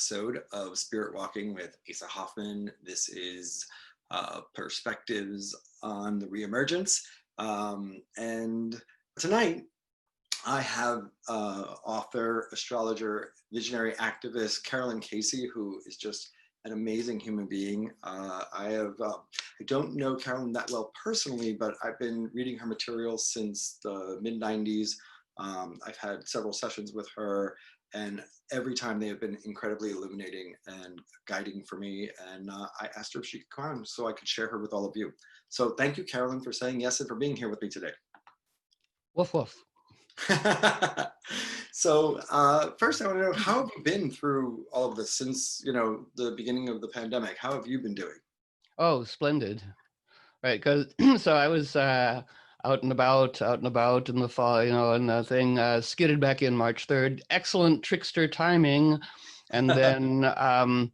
episode of Spirit Walking with Asa Hoffman. This is Perspectives on the Reemergence. And tonight I have author, astrologer, visionary activist Carolyn Casey, who is just an amazing human being. I don't know Carolyn that well personally, but I've been reading her material since the mid-90s. I've had several sessions with her, and every time they have been incredibly illuminating and guiding for me. And I asked her if she could come on so I could share her with all of you. So thank you, Carolyn, for saying yes and for being here with me today. Woof, woof. So first I want to know, how have you been through all of this since, the beginning of the pandemic? How have you been doing? Oh, splendid. Right, because so I was out and about in the fall, and the thing skidded back in March 3rd. Excellent trickster timing. And then I'm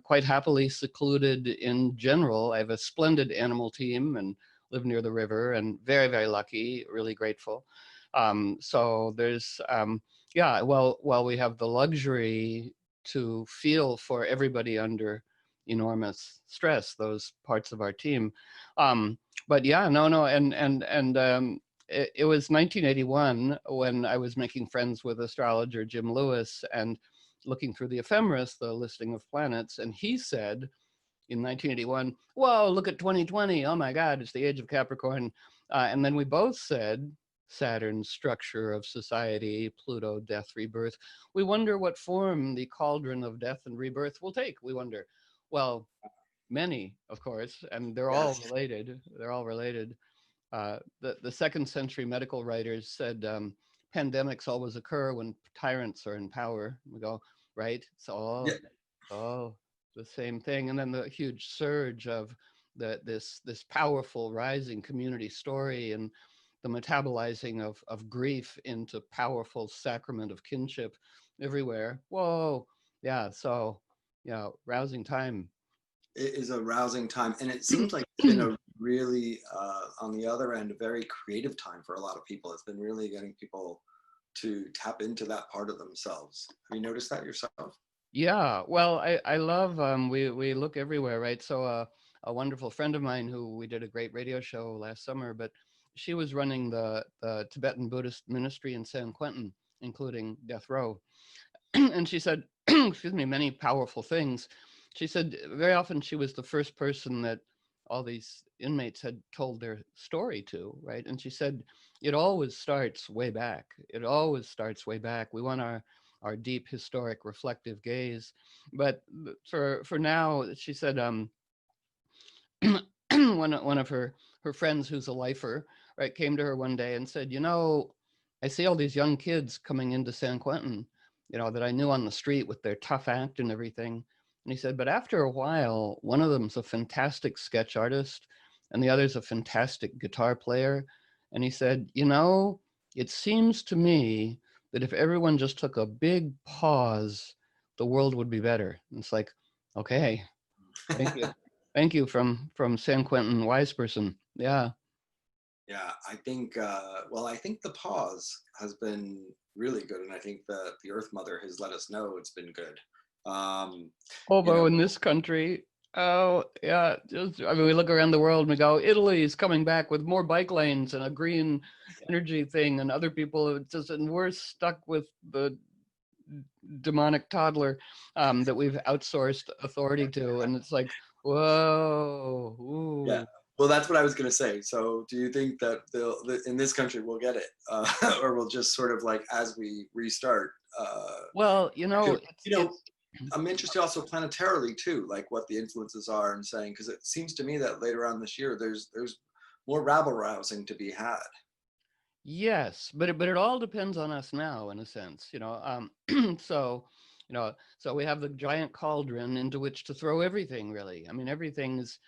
quite happily secluded in general. I have a splendid animal team and live near the river, and very, very lucky, really grateful. So there's, while we have the luxury to feel for everybody under enormous stress, those parts of our team. But yeah, no, and it was 1981 when I was making friends with astrologer Jim Lewis and looking through the ephemeris, the listing of planets, and he said in 1981, whoa, look at 2020, oh my God, it's the age of Capricorn. And then we both said, Saturn's structure of society, Pluto, death, rebirth. We wonder what form the cauldron of death and rebirth will take, we wonder. Well, many, of course, and they're all related. They're all related. The second century medical writers said pandemics always occur when tyrants are in power. We go, right? It's all the same thing. And then the huge surge of this powerful rising community story and the metabolizing of grief into powerful sacrament of kinship everywhere. Whoa, yeah. So, rousing time. It is a rousing time, and it seems like it's been a really, on the other end, a very creative time for a lot of people. It's been really getting people to tap into that part of themselves. Have you noticed that yourself? Yeah, well, I love, we look everywhere, right? So a wonderful friend of mine who we did a great radio show last summer, but she was running the Tibetan Buddhist ministry in San Quentin, including death row. And she said, excuse me, many powerful things. She said very often she was the first person that all these inmates had told their story to, right? And she said, it always starts way back. It always starts way back. We want our deep, historic, reflective gaze. But for now, she said, one of her friends who's a lifer, right, came to her one day and said, I see all these young kids coming into San Quentin, that I knew on the street with their tough act and everything. And he said, but after a while, one of them's a fantastic sketch artist and the other's a fantastic guitar player. And he said, it seems to me that if everyone just took a big pause, the world would be better. And it's like, okay, thank you. Thank you from San Quentin wise person. Yeah. Yeah, I think, I think the pause has been really good. And I think that the Earth Mother has let us know it's been good. Although in this country, oh yeah, we look around the world and we go, Italy is coming back with more bike lanes and a green energy thing, and other people and we're stuck with the demonic toddler that we've outsourced authority to, and it's like, whoa. Ooh. Yeah. Well, that's what I was going to say. So do you think that in this country we'll get it, or we'll just sort of like, as we restart? Well, I'm interested also planetarily too, like what the influences are, and saying, because it seems to me that later on this year there's more rabble rousing to be had. Yes, but it all depends on us now, in a sense, so so we have the giant cauldron into which to throw everything, really. I mean, everything's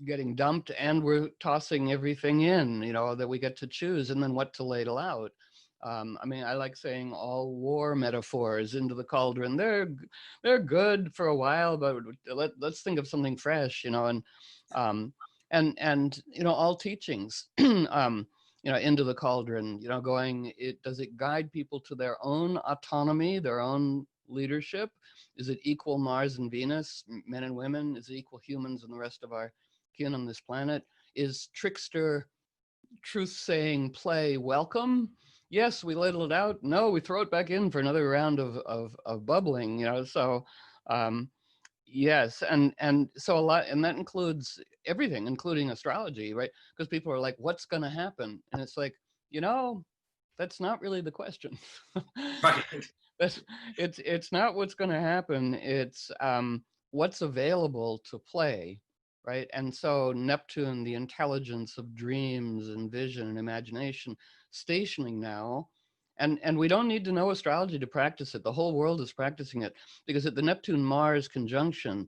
getting dumped and we're tossing everything in, that we get to choose, and then what to ladle out. I mean, I like saying all war metaphors into the cauldron. They're good for a while, but let's think of something fresh, and all teachings, into the cauldron, does it guide people to their own autonomy, their own leadership? Is it equal Mars and Venus, men and women? Is it equal humans and the rest of our kin on this planet? Is trickster truth-saying play welcome? Yes, we ladle it out. No, we throw it back in for another round of bubbling, you know. So yes, and so a lot, and that includes everything, including astrology, right? Because people are like, what's going to happen? And it's like, you know, that's not really the question. Right. That's, it's not what's going to happen. It's what's available to play, right? And so Neptune, the intelligence of dreams and vision and imagination, stationing now. And we don't need to know astrology to practice it. The whole world is practicing it, because at the Neptune-Mars conjunction,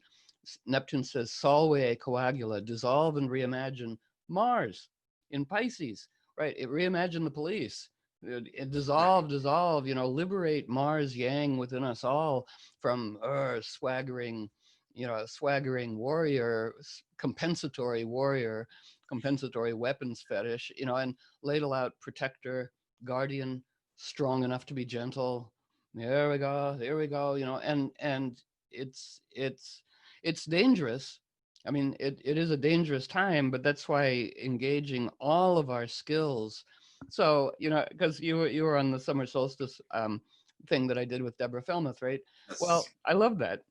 Neptune says, solve coagula, dissolve and reimagine Mars in Pisces, right? It reimagined the police. It dissolve, you know, liberate Mars yang within us all from swaggering, you know, swaggering warrior, compensatory warrior, compensatory weapons fetish, you know, and ladle out protector, guardian, strong enough to be gentle. There we go, you know, and it's dangerous. I mean, it is a dangerous time, but that's why engaging all of our skills. So, you know, because you were on the summer solstice thing that I did with Deborah Felmuth, right? Well, Yes. I love that.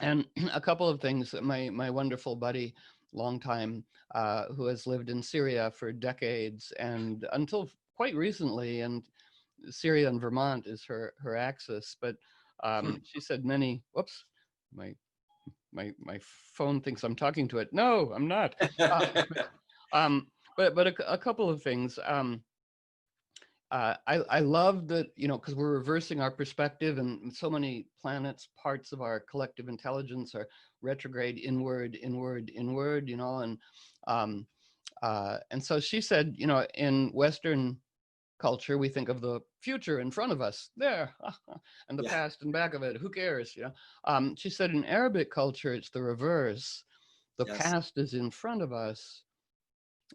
And a couple of things, my wonderful buddy, long time, who has lived in Syria for decades and until quite recently, and Syria and Vermont is her axis. But she said many, whoops, my phone thinks I'm talking to it. No, I'm not. Um, but a couple of things. I love that, you know, because we're reversing our perspective, and so many planets, parts of our collective intelligence are retrograde, inward, you know, and so she said, you know, in Western culture, we think of the future in front of us there, and the Yeah. past in back of it. Who cares, you know? She said in Arabic culture, it's the reverse. The Yes. past is in front of us,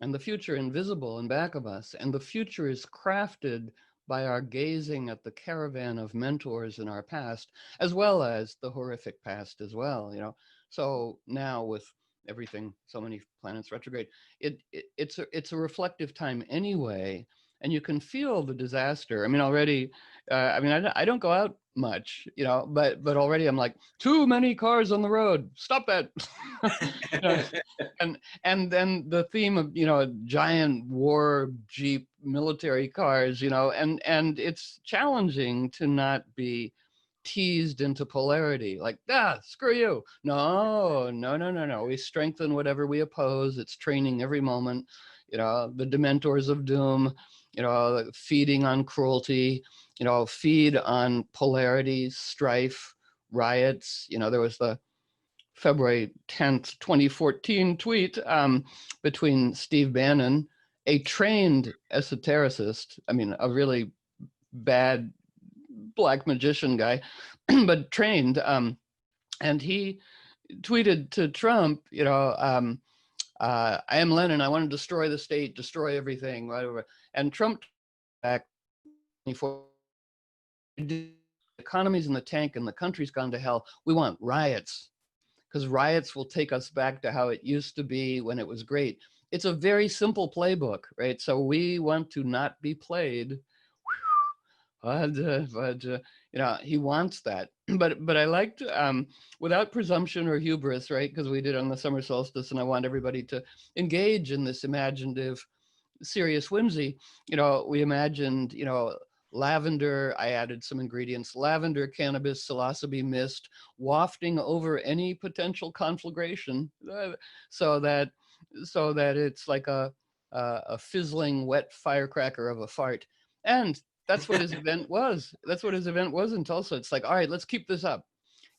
and the future invisible in back of us. And the future is crafted by our gazing at the caravan of mentors in our past, as well as the horrific past as well, you know. So now with everything, so many planets retrograde, it's a reflective time anyway, and you can feel the disaster. I mean, already, I mean, I don't go out much, you know, but already I'm like, too many cars on the road. Stop that. You know, and then the theme of, you know, giant war jeep military cars, you know, and it's challenging to not be teased into polarity, like, screw you. No, we strengthen whatever we oppose. It's training every moment, you know, the dementors of doom, you know, feeding on cruelty, you know, feed on polarity, strife, riots. You know, there was the February 10th, 2014 tweet between Steve Bannon, a trained esotericist, I mean, a really bad black magician guy, but trained. And he tweeted to Trump, you know, I am Lenin. I want to destroy the state, destroy everything, whatever. And Trump back, the economy's in the tank and the country's gone to hell. We want riots, because riots will take us back to how it used to be when it was great. It's a very simple playbook, right? So we want to not be played. But you know, he wants that. But I liked, without presumption or hubris, right? Because we did on the summer solstice, and I want everybody to engage in this imaginative, serious whimsy. You know, we imagined, you know, lavender. I added some ingredients: lavender, cannabis, psilocybe mist, wafting over any potential conflagration, so that it's like a fizzling wet firecracker of a fart. And that's what his event was. That's what his event was in Tulsa. It's like, all right, let's keep this up.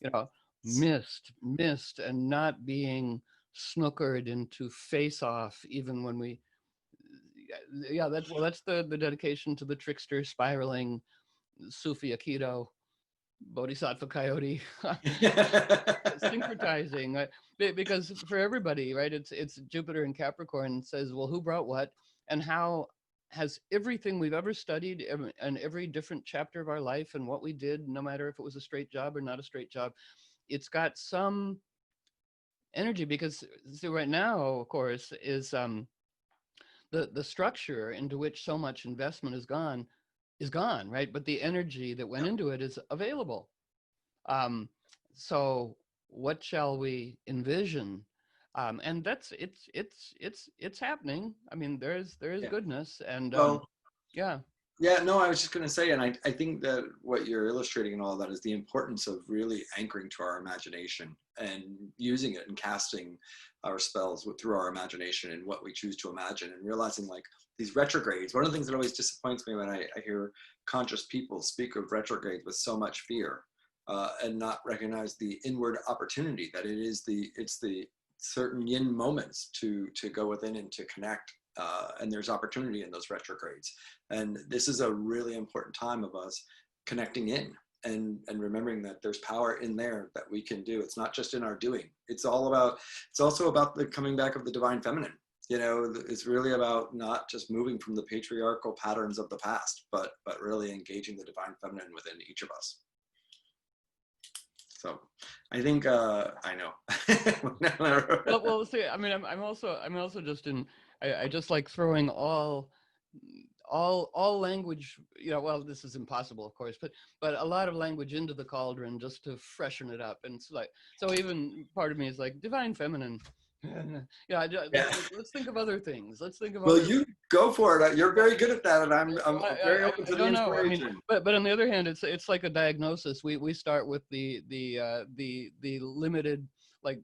You know, mist, and not being snookered into face off, even when we, yeah, that's the dedication to the trickster, spiraling Sufi Aikido, Bodhisattva Coyote, syncretizing, because for everybody, right? It's Jupiter and Capricorn says, well, who brought what, and how has everything we've ever studied and every different chapter of our life and what we did, no matter if it was a straight job or not a straight job. It's got some energy because so right now, of course, is the structure into which so much investment is gone, right? But the energy that went into it is available. So what shall we envision? And that's it's happening. I mean, there is Yeah. goodness, and Well, yeah. yeah, no, I was just going to say, and I think that what you're illustrating and all that is the importance of really anchoring to our imagination and using it and casting our spells through our imagination and what we choose to imagine, and realizing like these retrogrades. One of the things that always disappoints me when I hear conscious people speak of retrogrades with so much fear, and not recognize the inward opportunity that it's the certain yin moments to go within and to connect. And there's opportunity in those retrogrades. And this is a really important time of us connecting in and remembering that there's power in there that we can do. It's not just in our doing. It's also about the coming back of the divine feminine. You know, it's really about not just moving from the patriarchal patterns of the past, but really engaging the divine feminine within each of us. So I think I know. Well, see, I mean, I'm also just I just like throwing all language, well, this is impossible, of course, but a lot of language into the cauldron just to freshen it up. And it's like, so even part of me is like divine feminine. Yeah. Let's think of other things. Let's think of Well, other. you go for it. You're very good at that, and I'm very open to I the don't know. I mean, inspiration. but on the other hand, it's like a diagnosis. We start with the limited, like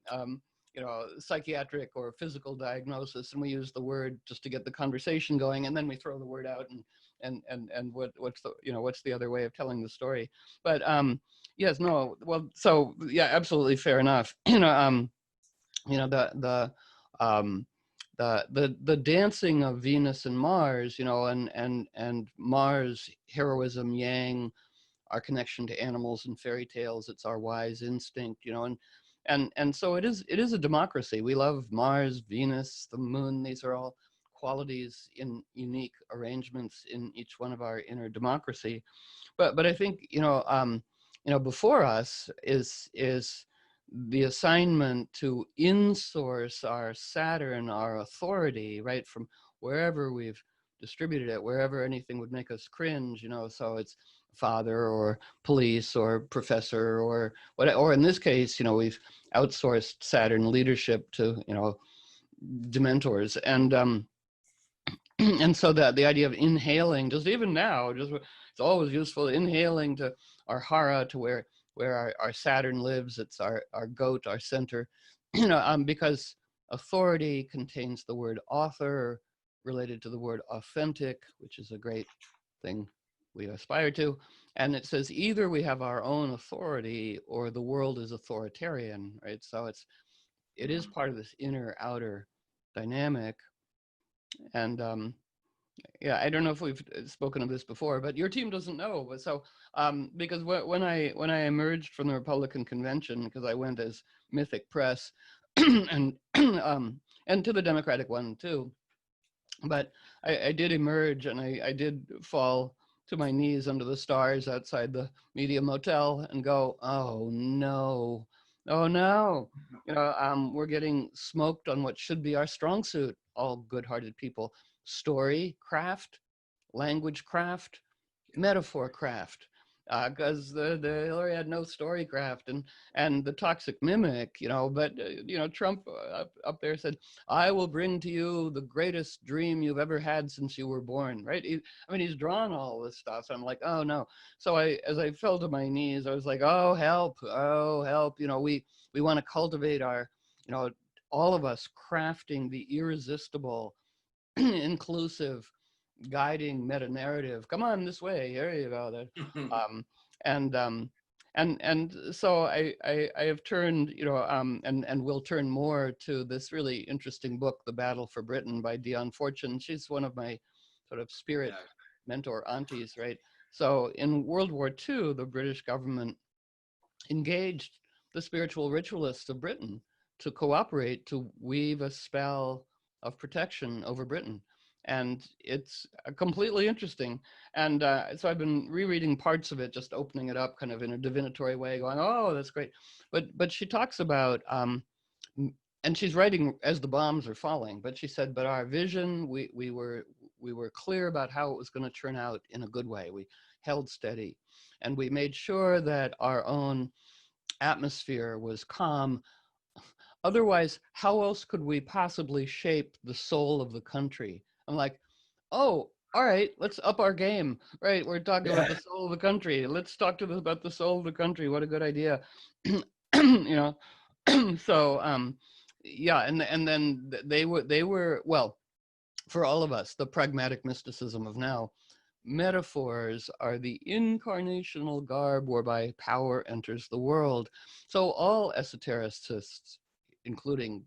psychiatric or physical diagnosis, and we use the word just to get the conversation going, and then we throw the word out and what's the other way of telling the story. But yes, no, well, so yeah, absolutely fair enough. Um, the dancing of Venus and Mars, and Mars heroism, Yang, our connection to animals and fairy tales. It's our wise instinct, and so it is a democracy. We love Mars, Venus, the moon. These are all qualities in unique arrangements in each one of our inner democracy. But I think before us is the assignment to insource our Saturn, our authority, right, from wherever we've distributed it, wherever anything would make us cringe, so it's father or police or professor or what, or in this case, we've outsourced Saturn leadership to, dementors. And and so that the idea of inhaling, just even now, it's always useful, inhaling to our hara, to where our Saturn lives. It's our goat, our center, because authority contains the word author, related to the word authentic, which is a great thing we aspire to. And it says either we have our own authority or the world is authoritarian, right? So it is part of this inner outer dynamic. And yeah, I don't know if we've spoken of this before, but your team doesn't know. But so, because when I emerged from the Republican convention, because I went as Mythic Press, and and to the Democratic one too, but I did emerge, and I did fall to my knees under the stars outside the Media Motel and go, oh no, we're getting smoked on what should be our strong suit. All good-hearted people. Story craft, language craft, metaphor craft, because the Hillary had no story craft, and the toxic mimic, but Trump up there said, I will bring to you the greatest dream you've ever had since you were born, right? He's drawn all this stuff, so I'm like, oh no. So as I fell to my knees, I was like, oh help, we want to cultivate our, all of us crafting the irresistible, inclusive, guiding meta narrative. Come on this way. Here you go. And so I have turned, and will turn more to this really interesting book, The Battle for Britain by Dion Fortune. She's one of my sort of spirit mentor aunties, right? So in World War II, the British government engaged the spiritual ritualists of Britain to cooperate to weave a spell of protection over Britain. and it's completely interesting. And so I've been rereading parts of it, just opening it up kind of in a divinatory way, going, oh, that's great. But she talks about, and she's writing as the bombs are falling, but she said, but our vision, we were clear about how it was going to turn out in a good way. We held steady, and we made sure that our own atmosphere was calm. Otherwise, how else could we possibly shape the soul of the country? I'm like, oh, all right, let's up our game. Right, we're talking about the soul of the country. Let's talk to them about the soul of the country. What a good idea. You know, so yeah, and then they were well, for all of us, the pragmatic mysticism of now. Metaphors are the incarnational garb whereby power enters the world. So all esotericists, including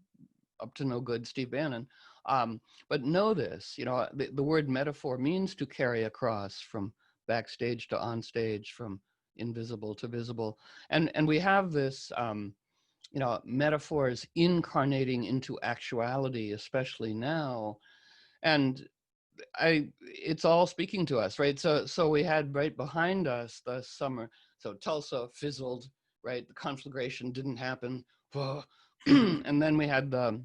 up to no good Steve Bannon, but know this, you know, the word metaphor means to carry across from backstage to on stage, from invisible to visible. And we have this, you know, metaphors incarnating into actuality, especially now. And it's all speaking to us, right? So we had right behind us the summer. So Tulsa fizzled, right? The conflagration didn't happen. And then we had the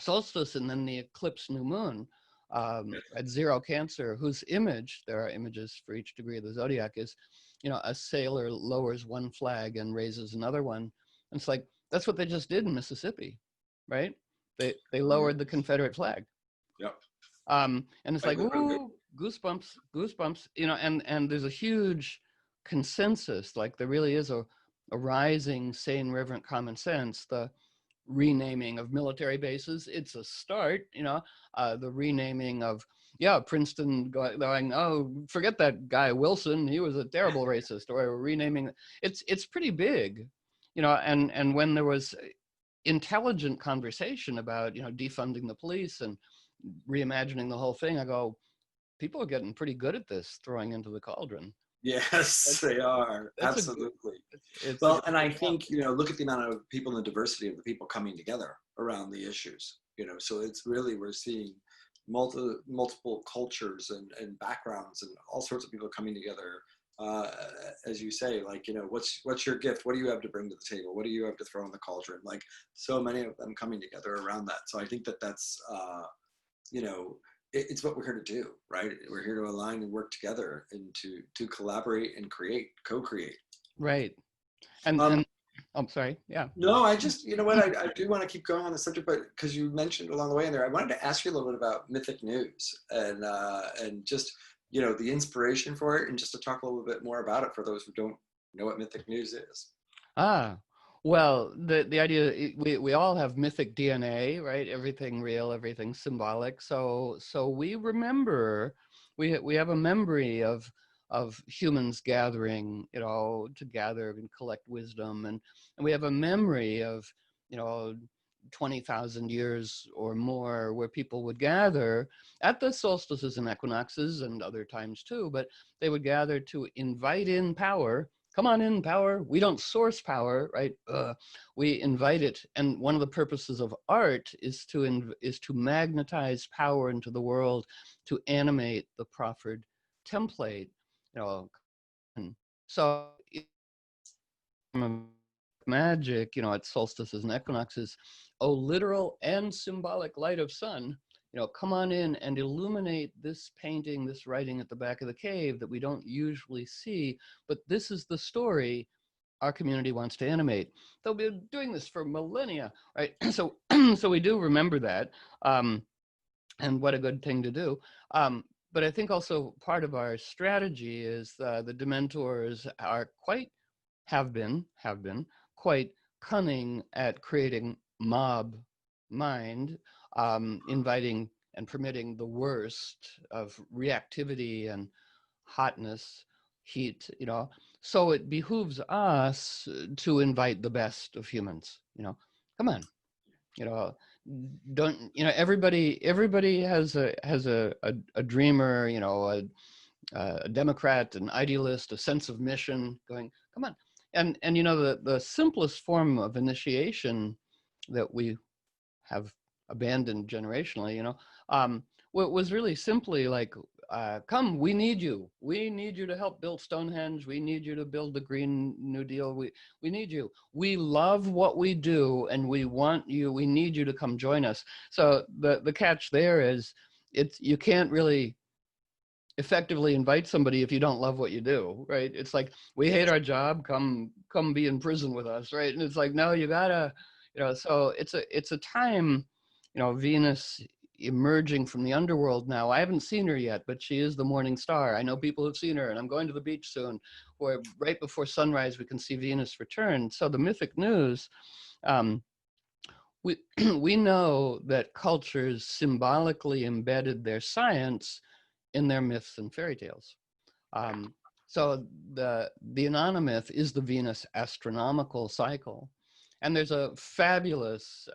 solstice and then the eclipse new moon at zero Cancer, whose image, there are images for each degree of the zodiac, is, you know, a sailor lowers one flag and raises another one. And it's like, that's what they just did in Mississippi, right? They lowered the Confederate flag. Yep. And it's like, ooh, goosebumps, you know, and there's a huge consensus, like there really is a rising, sane, reverent common sense. The renaming of military bases, it's a start, you know, the renaming of, yeah, Princeton going, oh, forget that guy Wilson, he was a terrible racist, or renaming, it's pretty big, you know, and when there was intelligent conversation about, you know, defunding the police and reimagining the whole thing, I go, people are getting pretty good at this, throwing into the cauldron. Yes, they are. Absolutely. Well, and I think, you know, look at the amount of people and the diversity of the people coming together around the issues, you know, so it's really, we're seeing multiple cultures and backgrounds and all sorts of people coming together. As you say, like, you know, what's your gift? What do you have to bring to the table? What do you have to throw in the cauldron? Like, so many of them coming together around that. So I think that's, you know, it's what we're here to do, right? We're here to align and work together and to collaborate and co-create. Right. And I'm sorry. Yeah. No, I just, you know what, I do want to keep going on the subject, but because you mentioned along the way in there, I wanted to ask you a little bit about Mythic News and just, you know, the inspiration for it, and just to talk a little bit more about it for those who don't know what Mythic News is. Well, the idea, we all have mythic DNA, right? Everything real, everything symbolic. So we remember, we have a memory of humans gathering, you know, to gather and collect wisdom, and we have a memory of, you know, 20,000 years or more where people would gather at the solstices and equinoxes and other times too, but they would gather to invite in power. Come on in, power. We don't source power, right? We invite it. And one of the purposes of art is to magnetize power into the world, to animate the proffered template, you know. And so magic, you know, at solstices and equinoxes, oh, literal and symbolic light of sun, you know, come on in and illuminate this painting, this writing at the back of the cave that we don't usually see, but this is the story our community wants to animate. They'll be doing this for millennia, right? So we do remember that, and what a good thing to do. But I think also part of our strategy is the Dementors are have been quite cunning at creating mob mind, inviting and permitting the worst of reactivity and hotness, heat, you know. So it behooves us to invite the best of humans, you know. Come on, you know, don't, you know, everybody has a dreamer, you know, a Democrat, an idealist, a sense of mission, going, come on. And you know, the simplest form of initiation that we have abandoned generationally, you know, was really simply like, come, we need you. We need you to help build Stonehenge. We need you to build the Green New Deal. We need you. We love what we do, and we want you. We need you to come join us. So the catch there is, you can't really effectively invite somebody if you don't love what you do, right? It's like, we hate our job, come be in prison with us, right? And it's like, no, you gotta, so it's a time, Venus emerging from the underworld now. I haven't seen her yet, but she is the morning star. I know people who've seen her, and I'm going to the beach soon, where right before sunrise we can see Venus return. So the mythic news, we we know that cultures symbolically embedded their science in their myths and fairy tales. So the Anomyth is the Venus astronomical cycle. And there's a fabulous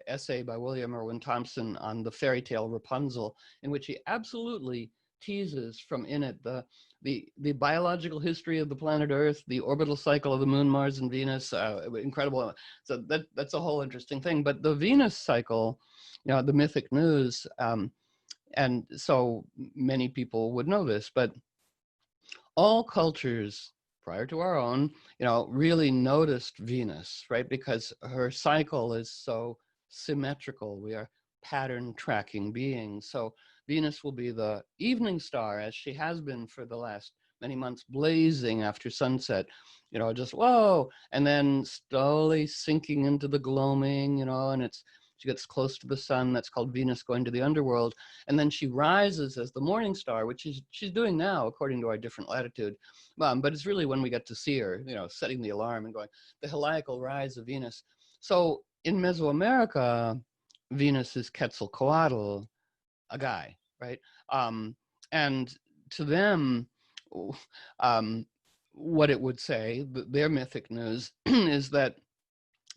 essay by William Irwin Thompson on the fairy tale Rapunzel, in which he absolutely teases from in it the biological history of the planet Earth, the orbital cycle of the moon, Mars, and Venus. Incredible. So that's a whole interesting thing. But the Venus cycle, the mythic news, and so many people would know this, but all cultures prior to our own, really noticed Venus, right? Because her cycle is so symmetrical. We are pattern tracking beings. So Venus will be the evening star, as she has been for the last many months, blazing after sunset, just whoa, and then slowly sinking into the gloaming, and she gets close to the sun. That's called Venus going to the underworld. And then she rises as the morning star, which she's doing now according to our different latitude. But it's really when we get to see her, setting the alarm and going, the heliacal rise of Venus. So in Mesoamerica, Venus is Quetzalcoatl, a guy, right? And to them, what it would say, their mythic news, is that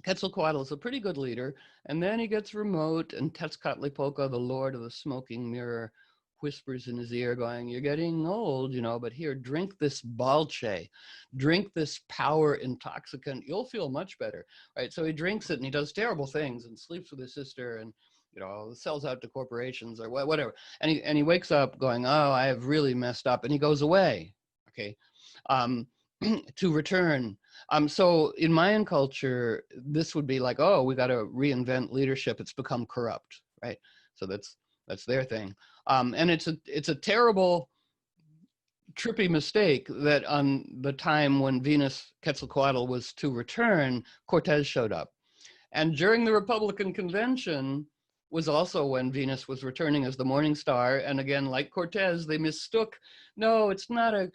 Quetzalcoatl is a pretty good leader, and then he gets remote, and Tezcatlipoca, the lord of the smoking mirror, whispers in his ear going, you're getting old, but here, drink this balche, drink this power intoxicant, you'll feel much better, right? So he drinks it, and he does terrible things, and sleeps with his sister, and sells out to corporations or whatever. And he wakes up going, oh, I have really messed up, and he goes away, okay, to return. So in Mayan culture, this would be like, oh, we got to reinvent leadership. It's become corrupt, right? So that's their thing. And it's a terrible, trippy mistake that on the time when Venus Quetzalcoatl was to return, Cortez showed up. And during the Republican convention was also when Venus was returning as the morning star. And again, like Cortez, they mistook, no, it's not a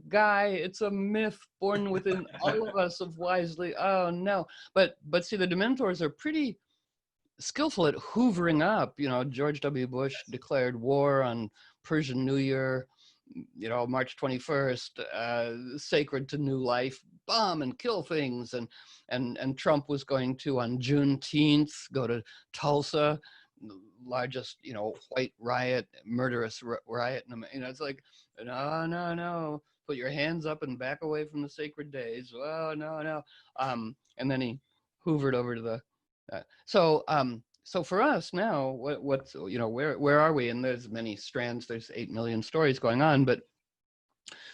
guy, it's a myth born within all of us of wisely, oh no. But see, the Dementors are pretty skillful at hoovering up. George W. Bush declared war on Persian New Year, March 21st, sacred to new life, bomb and kill things. And Trump was going to, on Juneteenth, go to Tulsa, the largest, white riot, murderous riot. It's like, no, put your hands up and back away from the sacred days. Oh, no. And then he hoovered over to the, so for us now, what's, where are we? And there's many strands, there's 8 million stories going on, but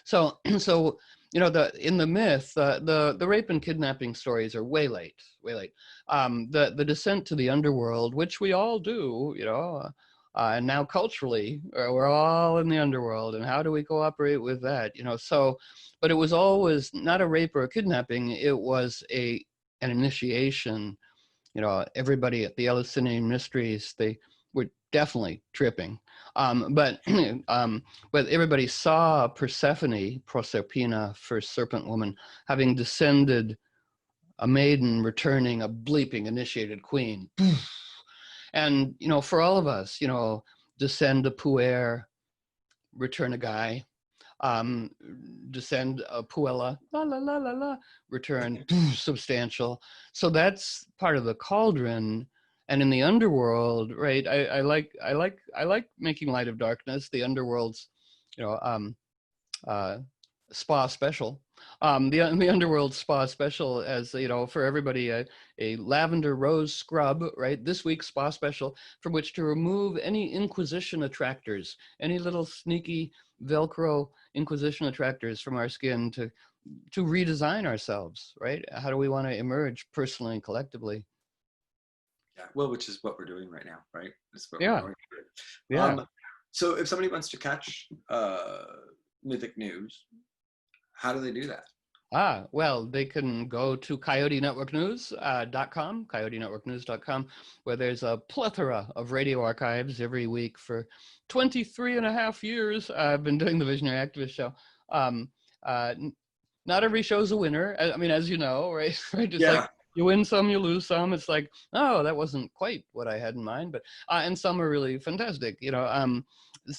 so in the myth, the rape and kidnapping stories are way late. The descent to the underworld, which we all do, and now culturally, we're all in the underworld, and how do we cooperate with that? But it was always not a rape or a kidnapping, it was an initiation. Everybody at the Eleusinian Mysteries, they were definitely tripping. But everybody saw Persephone, Proserpina, first serpent woman, having descended a maiden, returning a bleeping initiated queen. And, for all of us, descend a puer, return a guy. Descend a puella, la la la la la, return substantial. So that's part of the cauldron. And in the underworld, right? I like making light of darkness. The underworld's, spa special. The underworld spa special, as you know, for everybody, a lavender rose scrub, right? This week's spa special, from which to remove any Inquisition attractors, any little sneaky Velcro Inquisition attractors from our skin to redesign ourselves, right? How do we want to emerge personally and collectively? Yeah, well, which is what we're doing right now, right? That's what we're Yeah, going to do. yeah. So if somebody wants to catch Mythic News, how do they do that? Well, they can go to coyotenetworknews.com, coyotenetworknews.com, where there's a plethora of radio archives every week for 23 and a half years. I've been doing the Visionary Activist Show. Um, Not every show's a winner. I mean, as you know, right? Right? Just like Yeah. you win some, you lose some. It's like, oh, that wasn't quite what I had in mind. But and some are really fantastic, you know.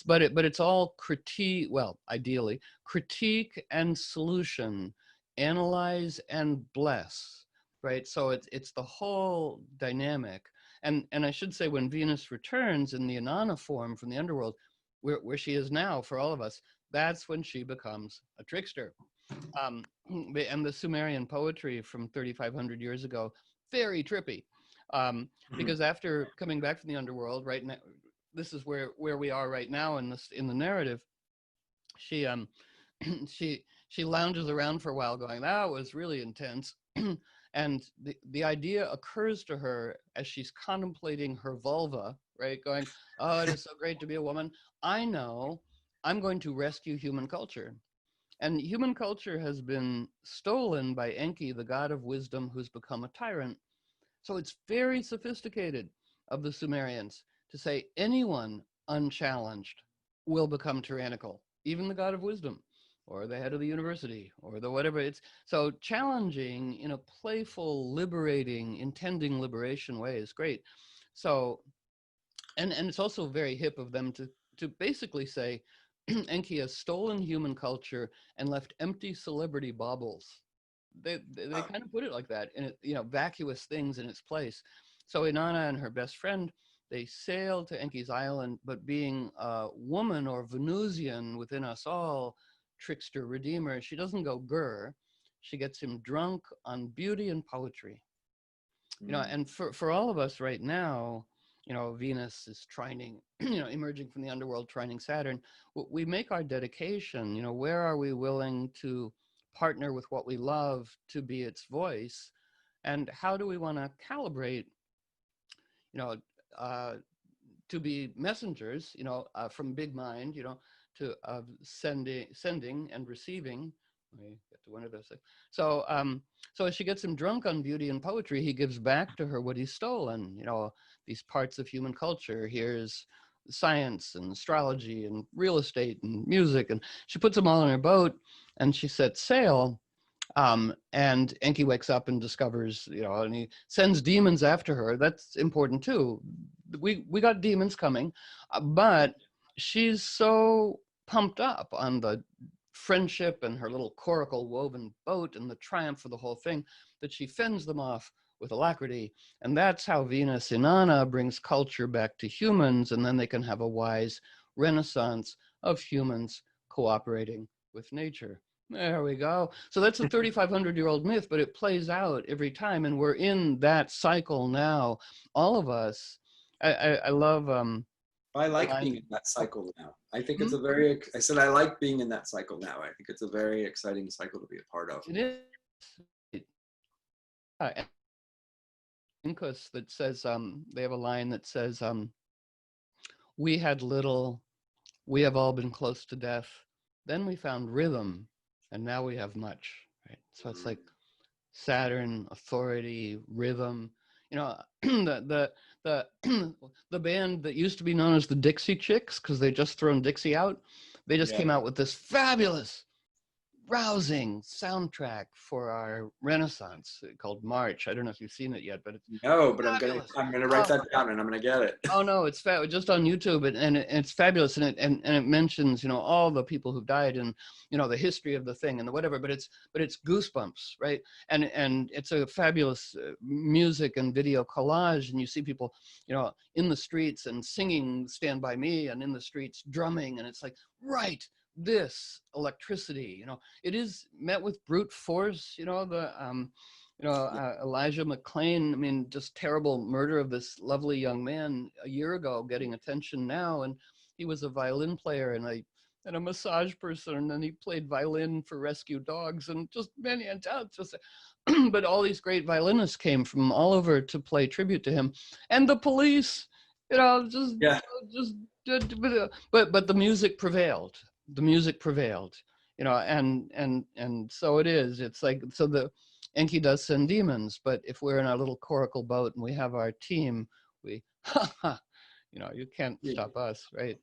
But it's all critique. Well, ideally, critique and solution, analyze and bless, right? So it's the whole dynamic. And I should say, when Venus returns in the Inanna form from the underworld, where she is now for all of us, that's when she becomes a trickster. And the Sumerian poetry from 3,500 years ago, very trippy, because after coming back from the underworld, right now, this is where we are right now in the narrative. She she lounges around for a while, going, "That was really intense," and the idea occurs to her as she's contemplating her vulva, right, going, "Oh, it is so great to be a woman. I know I'm going to rescue human culture." And human culture has been stolen by Enki, the god of wisdom, who's become a tyrant. So it's very sophisticated of the Sumerians to say anyone unchallenged will become tyrannical, even the god of wisdom, or the head of the university, or the whatever. It's so challenging in a playful, liberating, intending liberation way is great. So, and it's also very hip of them to basically say, Enki has stolen human culture and left empty celebrity baubles. They kind of put it like that, and it, you know, vacuous things in its place. So Inanna and her best friend, they sail to Enki's island, but being a woman or Venusian within us all, Trickster Redeemer, she doesn't go grr. She gets him drunk on beauty and poetry. You know, and for all of us right now, you know, Venus is trining, you know, emerging from the underworld, trining Saturn. We make our dedication, you know, where are we willing to partner with what we love to be its voice? And how do we want to calibrate, you know, to be messengers, you know, from big mind, you know, to sending and receiving. Let me get to one of those things. So, so as she gets him drunk on beauty and poetry, he gives back to her what he's stolen, you know, these parts of human culture. Here's science and astrology and real estate and music. And she puts them all in her boat and she sets sail. And Enki wakes up and discovers, you know, and he sends demons after her. That's important too. We got demons coming, but she's so pumped up on the friendship and her little coracle woven boat and the triumph of the whole thing that she fends them off with alacrity. And that's how Venus Inanna brings culture back to humans, and then they can have a wise renaissance of humans cooperating with nature. There we go. So that's a 3,500-year-old myth, but it plays out every time, and we're in that cycle now. All of us. I love. I like being in that cycle now. I think it's a very. I said I like being in that cycle now. I think it's a very exciting cycle to be a part of. It is. Incus that says they have a line that says we had little, we have all been close to death. Then we found rhythm, and now we have much. Right. So it's like Saturn, authority, rhythm. You know, the the band that used to be known as the Dixie Chicks, because they just thrown Dixie out, they just came out with this fabulous, rousing soundtrack for our Renaissance called March. I don't know if you've seen it yet, but it's no, but fabulous. I'm gonna write that down and I'm gonna get it. Oh no, it's just on YouTube, and it's fabulous, and it mentions, you know, all the people who died and, you know, the history of the thing and the whatever, but it's goosebumps, right? And it's a fabulous music and video collage, and you see people, you know, in the streets and singing "Stand by Me" and in the streets drumming, and it's like, right, this electricity, you know, it is met with brute force, you know, Elijah McClain, I mean, just terrible murder of this lovely young man a year ago, getting attention now. And he was a violin player and a massage person, and he played violin for rescue dogs and just many, and just, but all these great violinists came from all over to play tribute to him. And the police, you know, but the music prevailed. The music prevailed, you know, and so it is. It's like, so the Enki does send demons, but if we're in our little coracle boat and we have our team, we, you know, you can't stop us, right?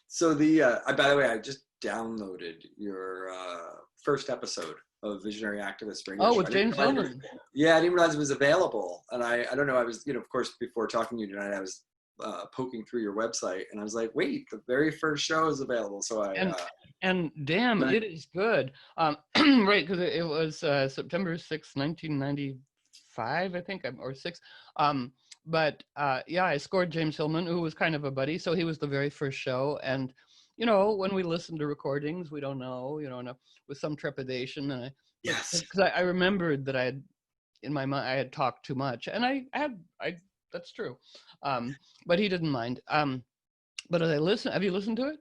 So by the way, I just downloaded your first episode of Visionary Activist Radio. Oh, with James Hillman. Yeah, I didn't realize it was available. And I don't know, I was, you know, of course, before talking to you tonight, I was poking through your website and I was like, wait, the very first show is available. So and damn, it is good. Right, because it was September 6th, 1995, I think, or 6. But yeah, I scored James Hillman, who was kind of a buddy. So he was the very first show. And, you know, when we listen to recordings, we don't know, you know, with some trepidation. And yes, because I remembered that I had, in my mind, I had talked too much. And I that's true. But he didn't mind. But as I listen, have you listened to it?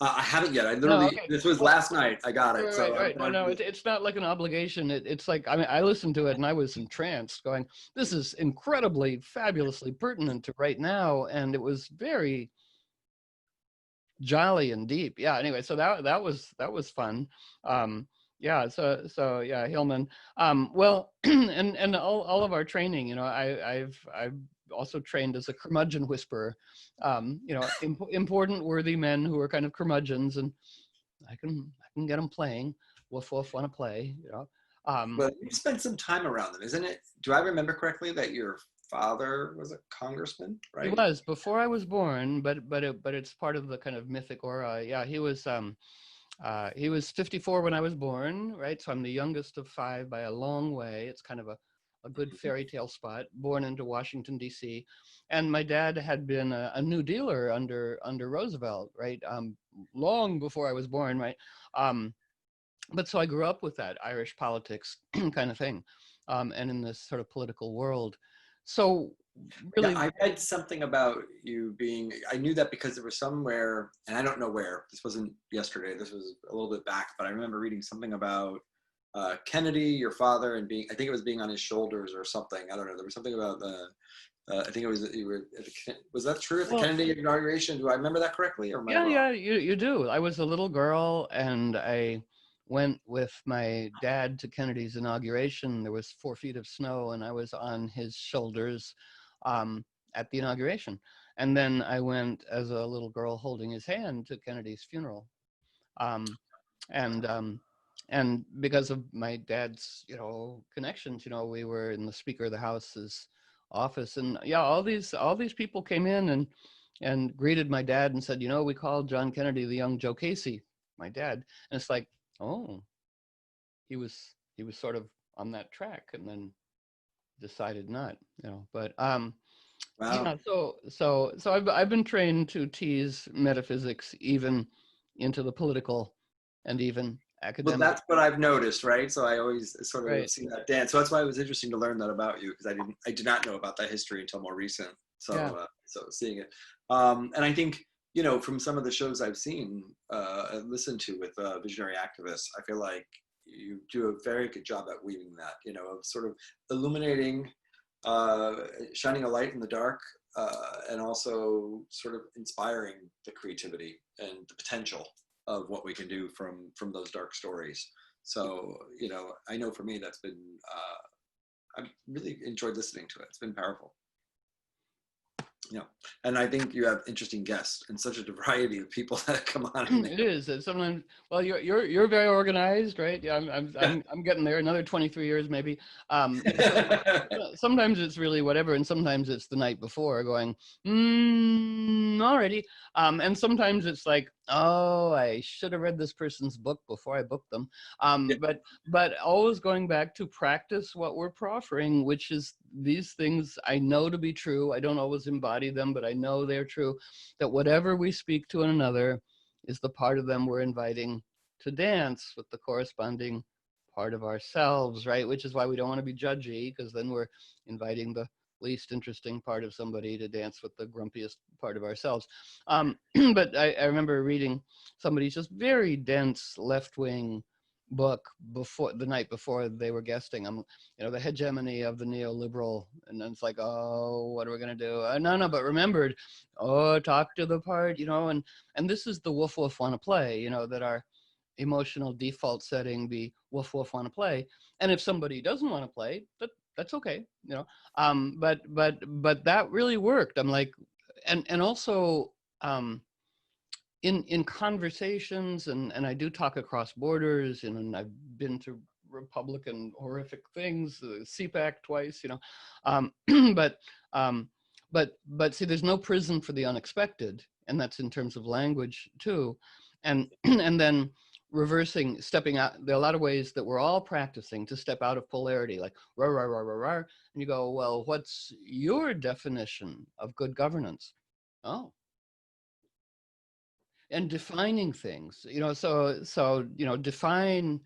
I haven't yet. I literally, this was last night. I got it. Right. No, it's not like an obligation. It's like, I mean, I listened to it and I was entranced going, this is incredibly, fabulously pertinent to right now. And it was very jolly and deep. Yeah. Anyway, so that was fun. Yeah. So yeah, Hillman. Well, and all of our training, you know, I've also trained as a curmudgeon whisperer, you know, important worthy men who are kind of curmudgeons, and I can get them playing. Woof woof, want to play, you know. Well, you spent some time around them, isn't it? Do I remember correctly that your father was a congressman, right? He was before I was born, but it's part of the kind of mythic aura. Yeah, he was 54 when I was born, right? So I'm the youngest of 5 by a long way. It's kind of a good fairy tale spot, born into Washington, D.C. And my dad had been a New Dealer under Roosevelt, right? Long before I was born, right? But so I grew up with that Irish politics kind of thing, and in this sort of political world. So really, yeah, I read something about you being, I knew that because there was somewhere, and I don't know where, this wasn't yesterday, this was a little bit back, but I remember reading something about Kennedy, your father, and being, I think it was being on his shoulders or something. I don't know. There was something about I think it was that you were, was that true at the Kennedy inauguration? Do I remember that correctly? Or yeah, you do. I was a little girl and I went with my dad to Kennedy's inauguration. There was 4 feet of snow and I was on his shoulders at the inauguration. And then I went as a little girl holding his hand to Kennedy's funeral. And because of my dad's, you know, connections, you know, we were in the Speaker of the House's office, and yeah, all these people came in and greeted my dad and said, you know, we called John Kennedy the young Joe Casey, my dad. And it's like, oh, he was sort of on that track, and then decided not, you know. But wow. Yeah, so I've been trained to tease metaphysics even into the political and even academic. Well, that's what I've noticed, right? So I always sort of see that dance. So that's why it was interesting to learn that about you, because I did not know about that history until more recent. So so seeing it, and I think, you know, from some of the shows I've seen and listened to with visionary activists, I feel like you do a very good job at weaving that, you know, of sort of illuminating, shining a light in the dark, and also sort of inspiring the creativity and the potential of what we can do from those dark stories. So, you know, I know for me that's been, I've really enjoyed listening to it. It's been powerful. You know, and I think you have interesting guests and such a variety of people that come on. It is. Sometimes, well, you're very organized, right? Yeah, I'm getting there. Another 23 years maybe. Sometimes it's really whatever, and sometimes it's the night before going, already. And sometimes it's like, oh, I should have read this person's book before I booked them. But always going back to practice what we're proffering, which is these things I know to be true. I don't always embody them, but I know they're true. That whatever we speak to another is the part of them we're inviting to dance with the corresponding part of ourselves, right? Which is why we don't want to be judgy, because then we're inviting the least interesting part of somebody to dance with the grumpiest part of ourselves. But I remember reading somebody's just very dense left-wing book before the night before they were guesting. The hegemony of the neoliberal, and then it's like, oh, what are we going to do? No, but remembered, oh, talk to the part, and this is the woof want to play, that our emotional default setting be woof want to play, and if somebody doesn't want to play, that's okay, but that really worked. I'm like, and also in conversations, and I do talk across borders, and I've been to Republican horrific things, CPAC twice, but see, there's no prison for the unexpected, and that's in terms of language too, and and then reversing, stepping out. There are a lot of ways that we're all practicing to step out of polarity, like rah, rah, rah, rah, rah, and you go, well, what's your definition of good governance? Oh, and defining things, so define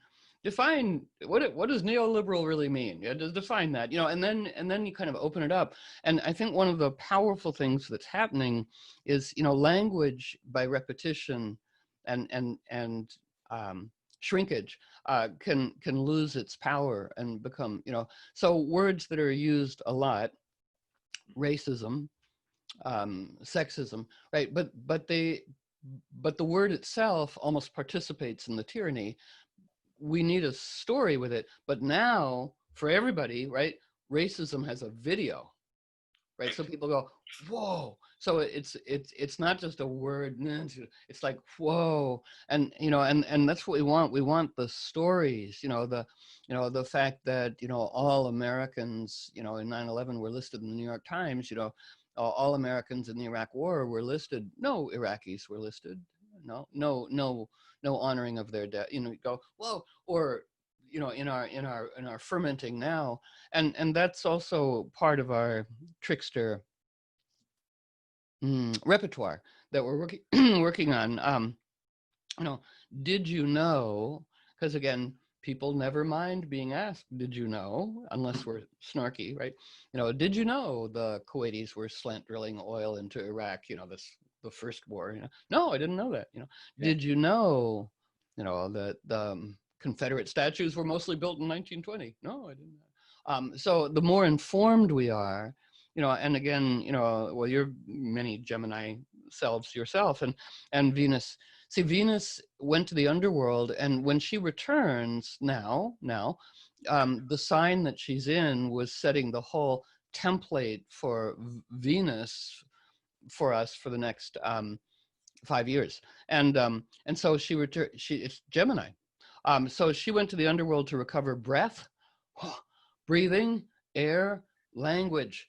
what does neoliberal really mean? Yeah, just define that, and then you kind of open it up. And I think one of the powerful things that's happening is, language by repetition and shrinkage can lose its power and become, so words that are used a lot, racism, sexism, right? But the word itself almost participates in the tyranny. We need a story with it. But now, for everybody, right, racism has a video, right? So people go, whoa. So it's not just a word. It's like, whoa. And and that's what we want. We want the stories. The fact that all Americans in 9/11 were listed in the New York Times. All Americans in the Iraq War were listed. No Iraqis were listed. No honoring of their death. You go, whoa. Or in our fermenting now, and that's also part of our trickster repertoire that we're working on. Did you know? Because again, people never mind being asked, did you know? Unless we're snarky, right? Did you know the Kuwaitis were slant drilling oil into Iraq? The first war. No, I didn't know that. Yeah. Did you know? That the Confederate statues were mostly built in 1920. No, I didn't know. So the more informed we are, and again, well, you're many Gemini selves yourself, and Venus. See, Venus went to the underworld, and when she returns now, the sign that she's in was setting the whole template for Venus for us for the next 5 years, and so she returned. It's Gemini, so she went to the underworld to recover breath, breathing, air, language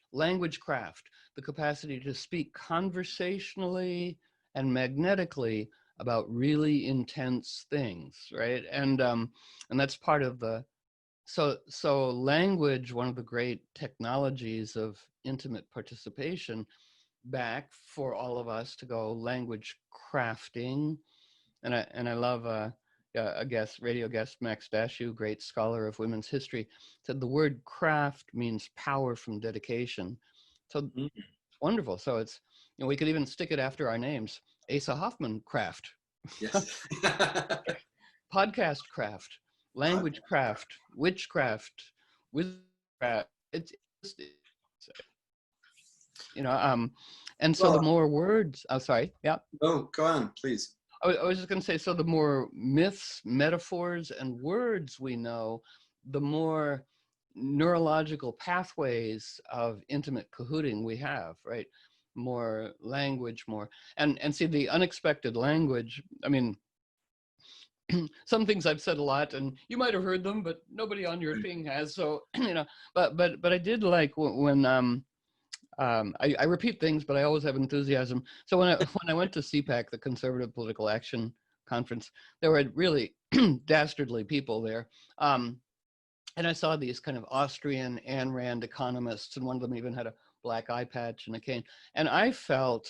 craft, the capacity to speak conversationally and magnetically about really intense things, right? And that's part of the so language, one of the great technologies of intimate participation, back for all of us to go language crafting. And I love a radio guest, Max Dashu, great scholar of women's history, said the word craft means power from dedication. So it's wonderful. So it's, we could even stick it after our names. Asa Hoffman craft. Yes. Podcast craft, language craft, witchcraft, wizardcraft. It's and so the more words, sorry, yeah. Oh, go on, please. I was just going to say, so the more myths, metaphors, and words we know, the more neurological pathways of intimate cahooting we have, right? More language, more, and see the unexpected language. I mean, some things I've said a lot, and you might have heard them, but nobody on your ping has. So but I did like when I repeat things, but I always have enthusiasm. So when I went to CPAC, the Conservative Political Action Conference, there were really dastardly people there. And I saw these kind of Austrian Ayn Rand economists, and one of them even had a black eye patch and a cane. And I felt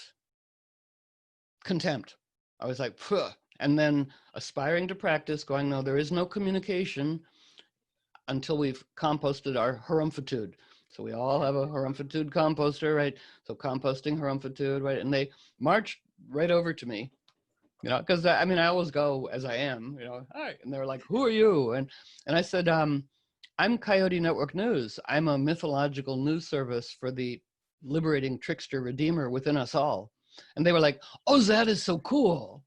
contempt. I was like, phew. And then aspiring to practice, going, no, there is no communication until we've composted our harumpitude. So we all have a harumpitude composter, right? So composting harumpitude, right? And they marched right over to me, you know, because I mean, I always go as I am, you know, hi. And they're like, who are you? And I said, I'm Coyote Network News. I'm a mythological news service for the Liberating Trickster Redeemer within us all. And they were like, oh, that is so cool.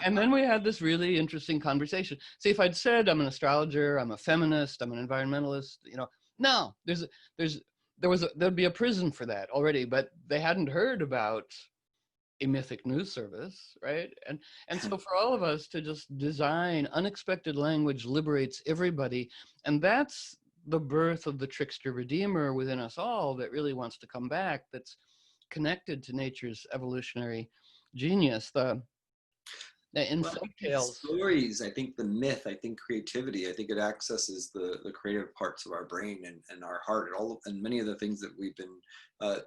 And then we had this really interesting conversation. See, if I'd said I'm an astrologer, I'm a feminist, I'm an environmentalist, you know, no, there'd be a prison for that already, but they hadn't heard about a mythic news service, right? And so for all of us to just design unexpected language liberates everybody, and that's the birth of the Trickster Redeemer within us all that really wants to come back, that's connected to nature's evolutionary genius. In Well, I think folktales. stories, I think the myth, I think creativity, I think it accesses the creative parts of our brain and our heart and and many of the things that we've been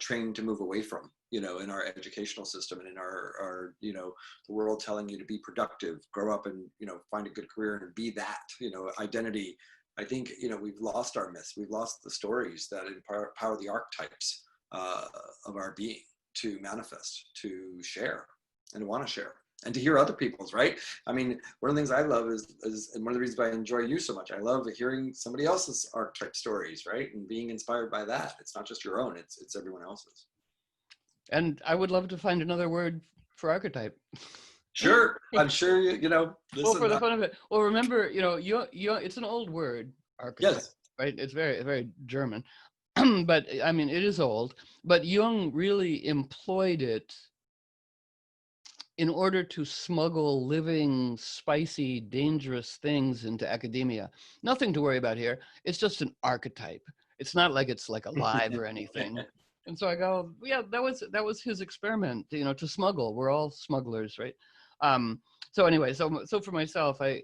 trained to move away from, you know, in our educational system and in our, you know, the world telling you to be productive, grow up and, you know, find a good career and be that, you know, identity. I think, you know, we've lost our myths. We've lost the stories that empower the archetypes of our being to manifest, to share and want to share. And to hear other people's, right? I mean, one of the things I love is and one of the reasons why I enjoy you so much, I love hearing somebody else's archetype stories, right? And being inspired by that. It's not just your own, it's everyone else's. And I would love to find another word for archetype. Sure, I'm sure, you know, Well, for the fun of it. Well, remember, you know, it's an old word, archetype, yes. right? It's very, very German. But I mean, it is old, but Jung really employed it in order to smuggle living, spicy, dangerous things into academia. Nothing to worry about here. It's just an archetype. It's not like it's like alive or anything. And so I go, yeah, that was his experiment, you know, to smuggle. We're all smugglers, right? So anyway, so for myself, I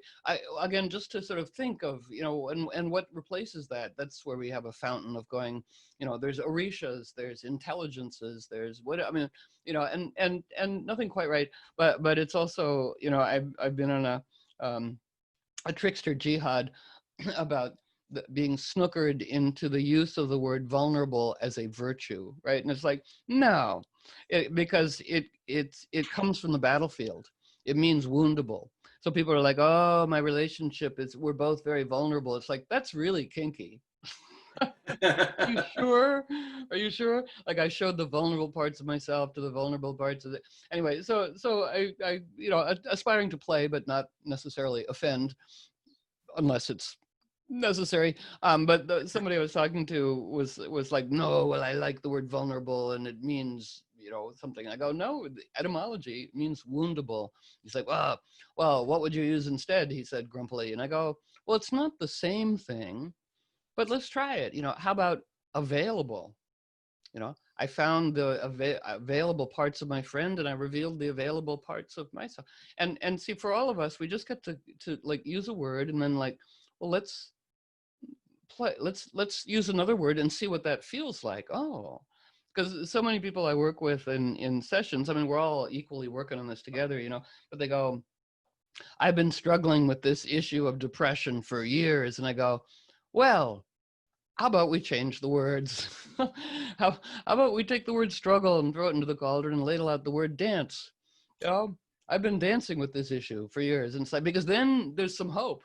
again, just to sort of think of, you know, and what replaces that, that's where we have a fountain of going, you know, there's orishas, there's intelligences, there's what, I mean, you know, and nothing quite right, but it's also, you know, I've been on a Trickster Jihad about being snookered into the use of the word vulnerable as a virtue, right? And it's like, no, because it comes from the battlefield. It means woundable. So people are like, oh, my relationship is, we're both very vulnerable. It's like, that's really kinky. Are you sure? Are you sure? Like, I showed the vulnerable parts of myself to the vulnerable parts of it. Anyway, so I you know, aspiring to play, but not necessarily offend, unless it's necessary. But somebody I was talking to was like, no, well, I like the word vulnerable and it means, you know, something. I go, no, the etymology means woundable. He's like, well, what would you use instead? He said grumpily. And I go, well, it's not the same thing, but let's try it. You know, how about available? You know, I found the available parts of my friend and I revealed the available parts of myself. And see, for all of us, we just get to like use a word and then like, well, let's use another word and see what that feels like. Oh, because so many people I work with in sessions, I mean, we're all equally working on this together, you know, but they go, I've been struggling with this issue of depression for years. And I go, well, how about we change the words? how about we take the word struggle and throw it into the cauldron and ladle out the word dance? You know, I've been dancing with this issue for years. And it's like, because then there's some hope.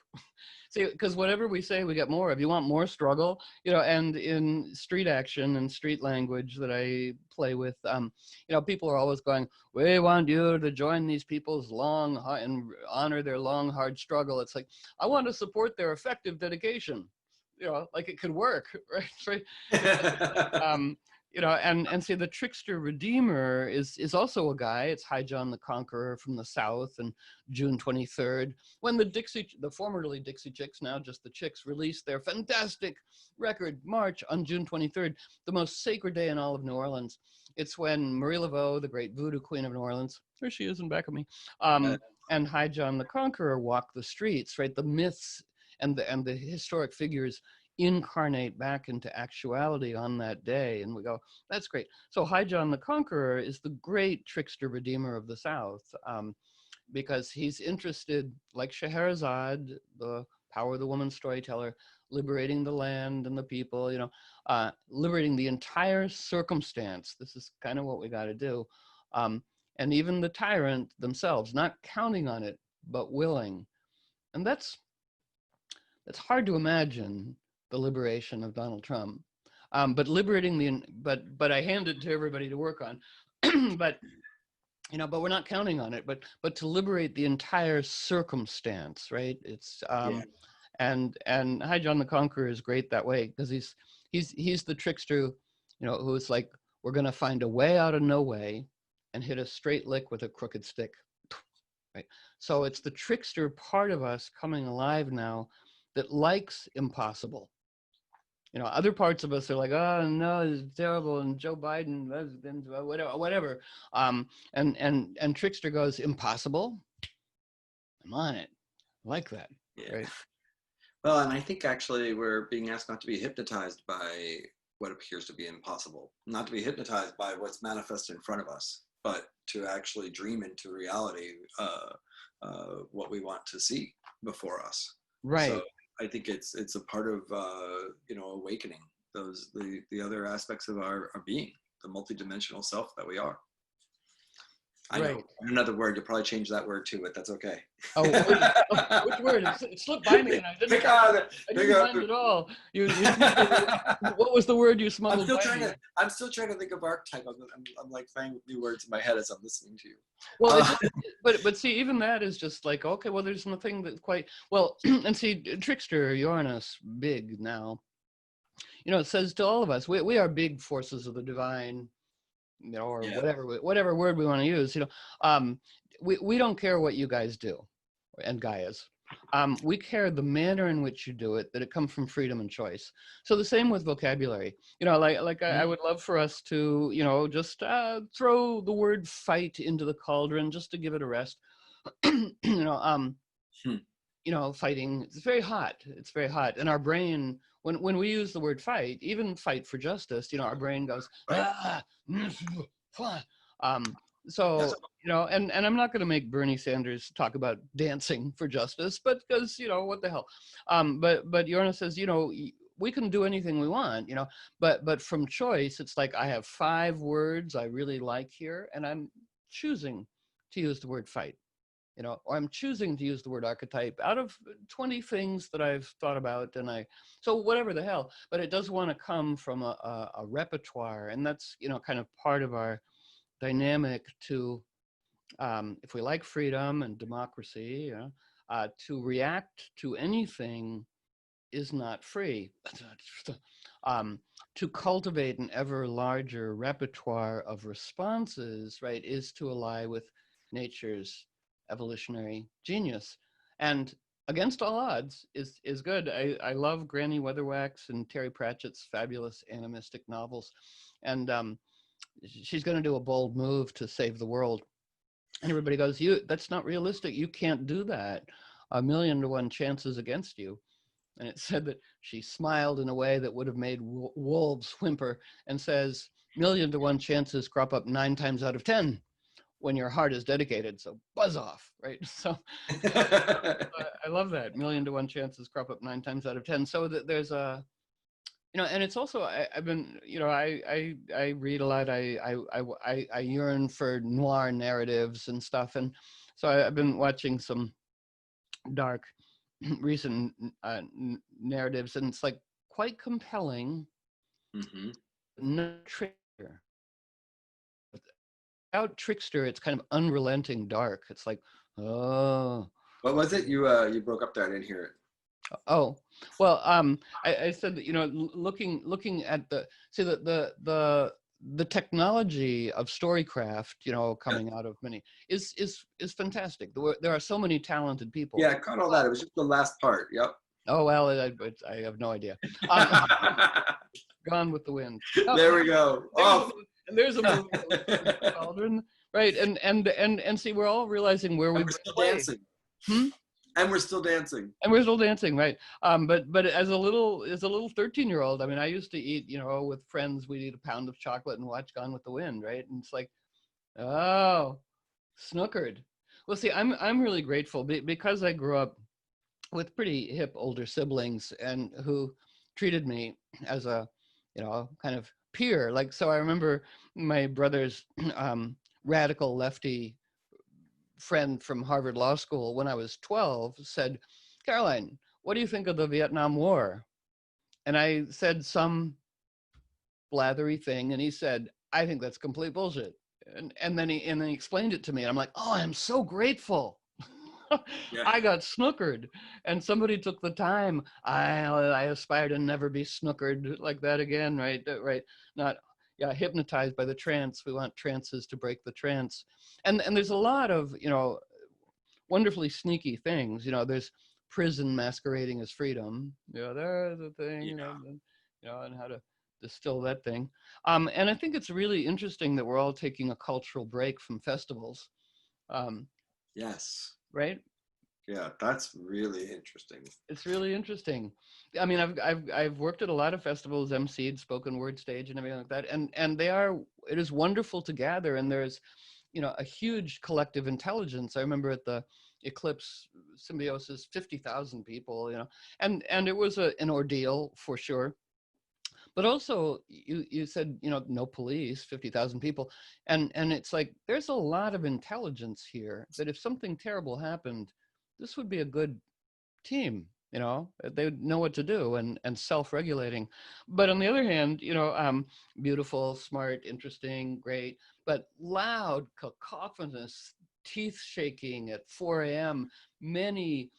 See, because whatever we say, we get more of. You want more struggle, you know, and in street action and street language that I play with, you know, people are always going, we want you to join these people's long and honor their long, hard struggle. It's like, I want to support their effective dedication. You know, like it could work, right? You know, and see, the Trickster Redeemer is also a guy. It's High John the Conqueror from the South, and June 23rd, when the formerly Dixie Chicks, now just the Chicks, released their fantastic record, March, on June 23rd, the most sacred day in all of New Orleans. It's when Marie Laveau, the great voodoo queen of New Orleans, there she is in back of me, and High John the Conqueror walk the streets, right? The myths and the historic figures incarnate back into actuality on that day. And we go, that's great. So High John the Conqueror is the great trickster redeemer of the South, because he's interested, like Scheherazade, the Power of the Woman storyteller, liberating the land and the people, liberating the entire circumstance. This is kind of what we got to do. And even the tyrant themselves, not counting on it, but willing. And that's hard to imagine, the liberation of Donald Trump. But liberating but I hand it to everybody to work on. but we're not counting on it, but to liberate the entire circumstance, right? It's and High John the Conqueror is great that way, because he's the trickster, who's like, we're gonna find a way out of no way and hit a straight lick with a crooked stick, right? So it's the trickster part of us coming alive now that likes impossible. Other parts of us are like, oh no, it's terrible, and Joe Biden, whatever. And Trickster goes, impossible? I'm on it. I like that. Yeah. Right? Well, and I think actually we're being asked not to be hypnotized by what appears to be impossible, not to be hypnotized by what's manifest in front of us, but to actually dream into reality what we want to see before us. Right. So I think it's a part of awakening the other aspects of our being, the multidimensional self that we are. I know another word. You'll probably change that word too, but that's okay. Oh, which word? It slipped by me, and I didn't find it all. What was the word you smuggled? I'm still trying to think of archetype. I'm like playing with new words in my head as I'm listening to you. Well, but see, even that is just like, okay, well, there's nothing that quite well. And see, Trickster Uranus, big now. It says to all of us, we are big forces of the divine. Or whatever word we want to use, we don't care what you guys do, and Gaia's. We care the manner in which you do it, that it comes from freedom and choice. So the same with vocabulary. I would love for us to, just throw the word fight into the cauldron just to give it a rest. Fighting, it's very hot. It's very hot. And our brain, when we use the word fight, even fight for justice, our brain goes, so, and I'm not going to make Bernie Sanders talk about dancing for justice, but because, what the hell? But Uranus says, we can do anything we want, but from choice, it's like, I have 5 words I really like here, and I'm choosing to use the word fight. Or I'm choosing to use the word archetype out of 20 things that I've thought about, so whatever the hell, but it does want to come from a repertoire, and that's, kind of part of our dynamic to, if we like freedom and democracy, to react to anything is not free. To cultivate an ever larger repertoire of responses, right, is to ally with nature's evolutionary genius, and against all odds is good. I love Granny Weatherwax and Terry Pratchett's fabulous animistic novels, and she's going to do a bold move to save the world, and everybody goes, that's not realistic, you can't do that, 1,000,000 to 1 chances against you. And it said that she smiled in a way that would have made wolves whimper, and says 1,000,000 to 1 chances crop up 9 times out of 10 when your heart is dedicated, so buzz off, right? So I love that. 1,000,000 to 1 chances crop up 9 times out of 10. So that there's a, and it's also, I've been, I read a lot. I yearn for noir narratives and stuff, and so I've been watching some dark recent narratives, and it's like quite compelling. Mm-hmm. No trigger. Without Trickster, it's kind of unrelenting dark. It's like, oh. What was it? You broke up there. I didn't hear it. Oh, well, I said that, looking at the technology of storycraft, coming out of many is fantastic. There are so many talented people. Yeah, I caught all that. It was just the last part. Yep. Oh, well, I have no idea. Gone with the Wind. Oh, there we go. And there's a movie cauldron, right? And see, we're all realizing where we've been dancing. And we're still dancing. And we're still dancing, right? But as a little 13-year-old, I mean, I used to eat, with friends, we'd eat a pound of chocolate and watch Gone with the Wind, right? And it's like, oh, snookered. Well, see, I'm really grateful because I grew up with pretty hip older siblings and who treated me as a, kind of peer. Like, so I remember my brother's radical lefty friend from Harvard Law School when I was 12 said, Caroline, what do you think of the Vietnam War? And I said some blathery thing, and he said, I think that's complete bullshit. And then he explained it to me, and I'm like, oh, I'm so grateful. Yeah. I got snookered, and somebody took the time. I aspire to never be snookered like that again, right? Right? Not hypnotized by the trance. We want trances to break the trance, and there's a lot of wonderfully sneaky things. There's prison masquerading as freedom. There's a thing. And how to distill that thing. And I think it's really interesting that we're all taking a cultural break from festivals. Yes. Right? Yeah, that's really interesting. It's really interesting. I mean, I've worked at a lot of festivals, emceed, spoken word stage, and everything like that. And it is wonderful to gather. And there's, a huge collective intelligence. I remember at the Eclipse Symbiosis, 50,000 people, and it was an ordeal for sure. But also, you said, no police, 50,000 people. And it's like, there's a lot of intelligence here that if something terrible happened, this would be a good team, they would know what to do and self-regulating. But on the other hand, beautiful, smart, interesting, great, but loud, cacophonous, teeth shaking at 4 a.m., many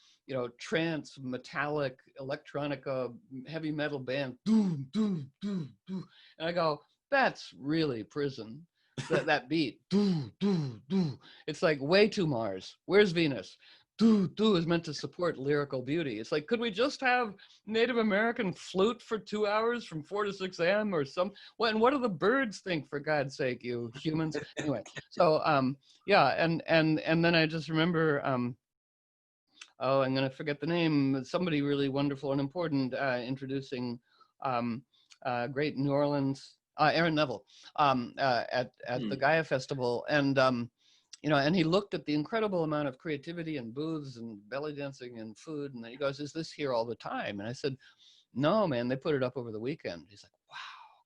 trance, metallic, electronica, heavy metal band, doom, doom, doom, doom. And I go, that's really prison. That beat, doo, doo, doo. It's like way too Mars. Where's Venus? Doo, doo is meant to support lyrical beauty. It's like, could we just have Native American flute for 2 hours from 4 to 6 a.m. or some? And what do the birds think, for God's sake, you humans? Anyway, so and then I just remember, I'm going to forget the name. Somebody really wonderful and important introducing great New Orleans, Aaron Neville, at the Gaia Festival, and and he looked at the incredible amount of creativity and booths and belly dancing and food, and then he goes, "Is this here all the time?" And I said, "No, man, they put it up over the weekend." He's like, "Wow,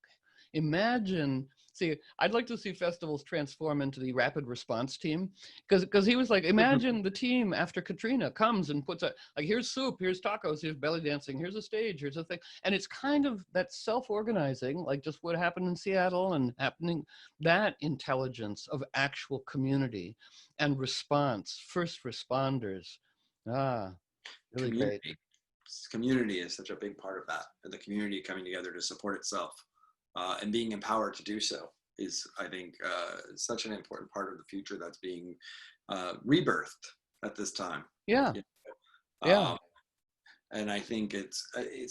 okay." Imagine. See, I'd like to see festivals transform into the rapid response team, because he was like, imagine the team after Katrina comes and puts here's soup, here's tacos, here's belly dancing, here's a stage, here's a thing, and it's kind of that self-organizing, like just what happened in Seattle and happening, that intelligence of actual community and response, first responders, really Community. great. Community is such a big part of that, and the community coming together to support itself. And being empowered to do so is, I think, such an important part of the future that's being rebirthed at this time. Yeah. Yeah. And I think it's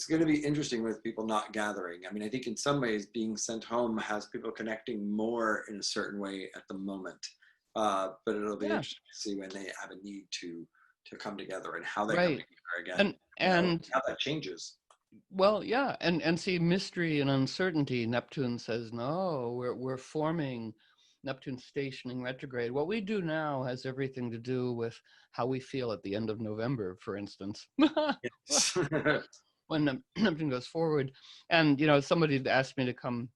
going to be interesting with people not gathering. I mean, I think in some ways being sent home has people connecting more in a certain way at the moment. But it'll be interesting to see when they have a need to come together and how they come together again, and how that changes. Well, yeah, and see, mystery and uncertainty. Neptune says no. We're forming. Neptune stationing retrograde. What we do now has everything to do with how we feel at the end of November, for instance. When Neptune goes forward, and somebody asked me to come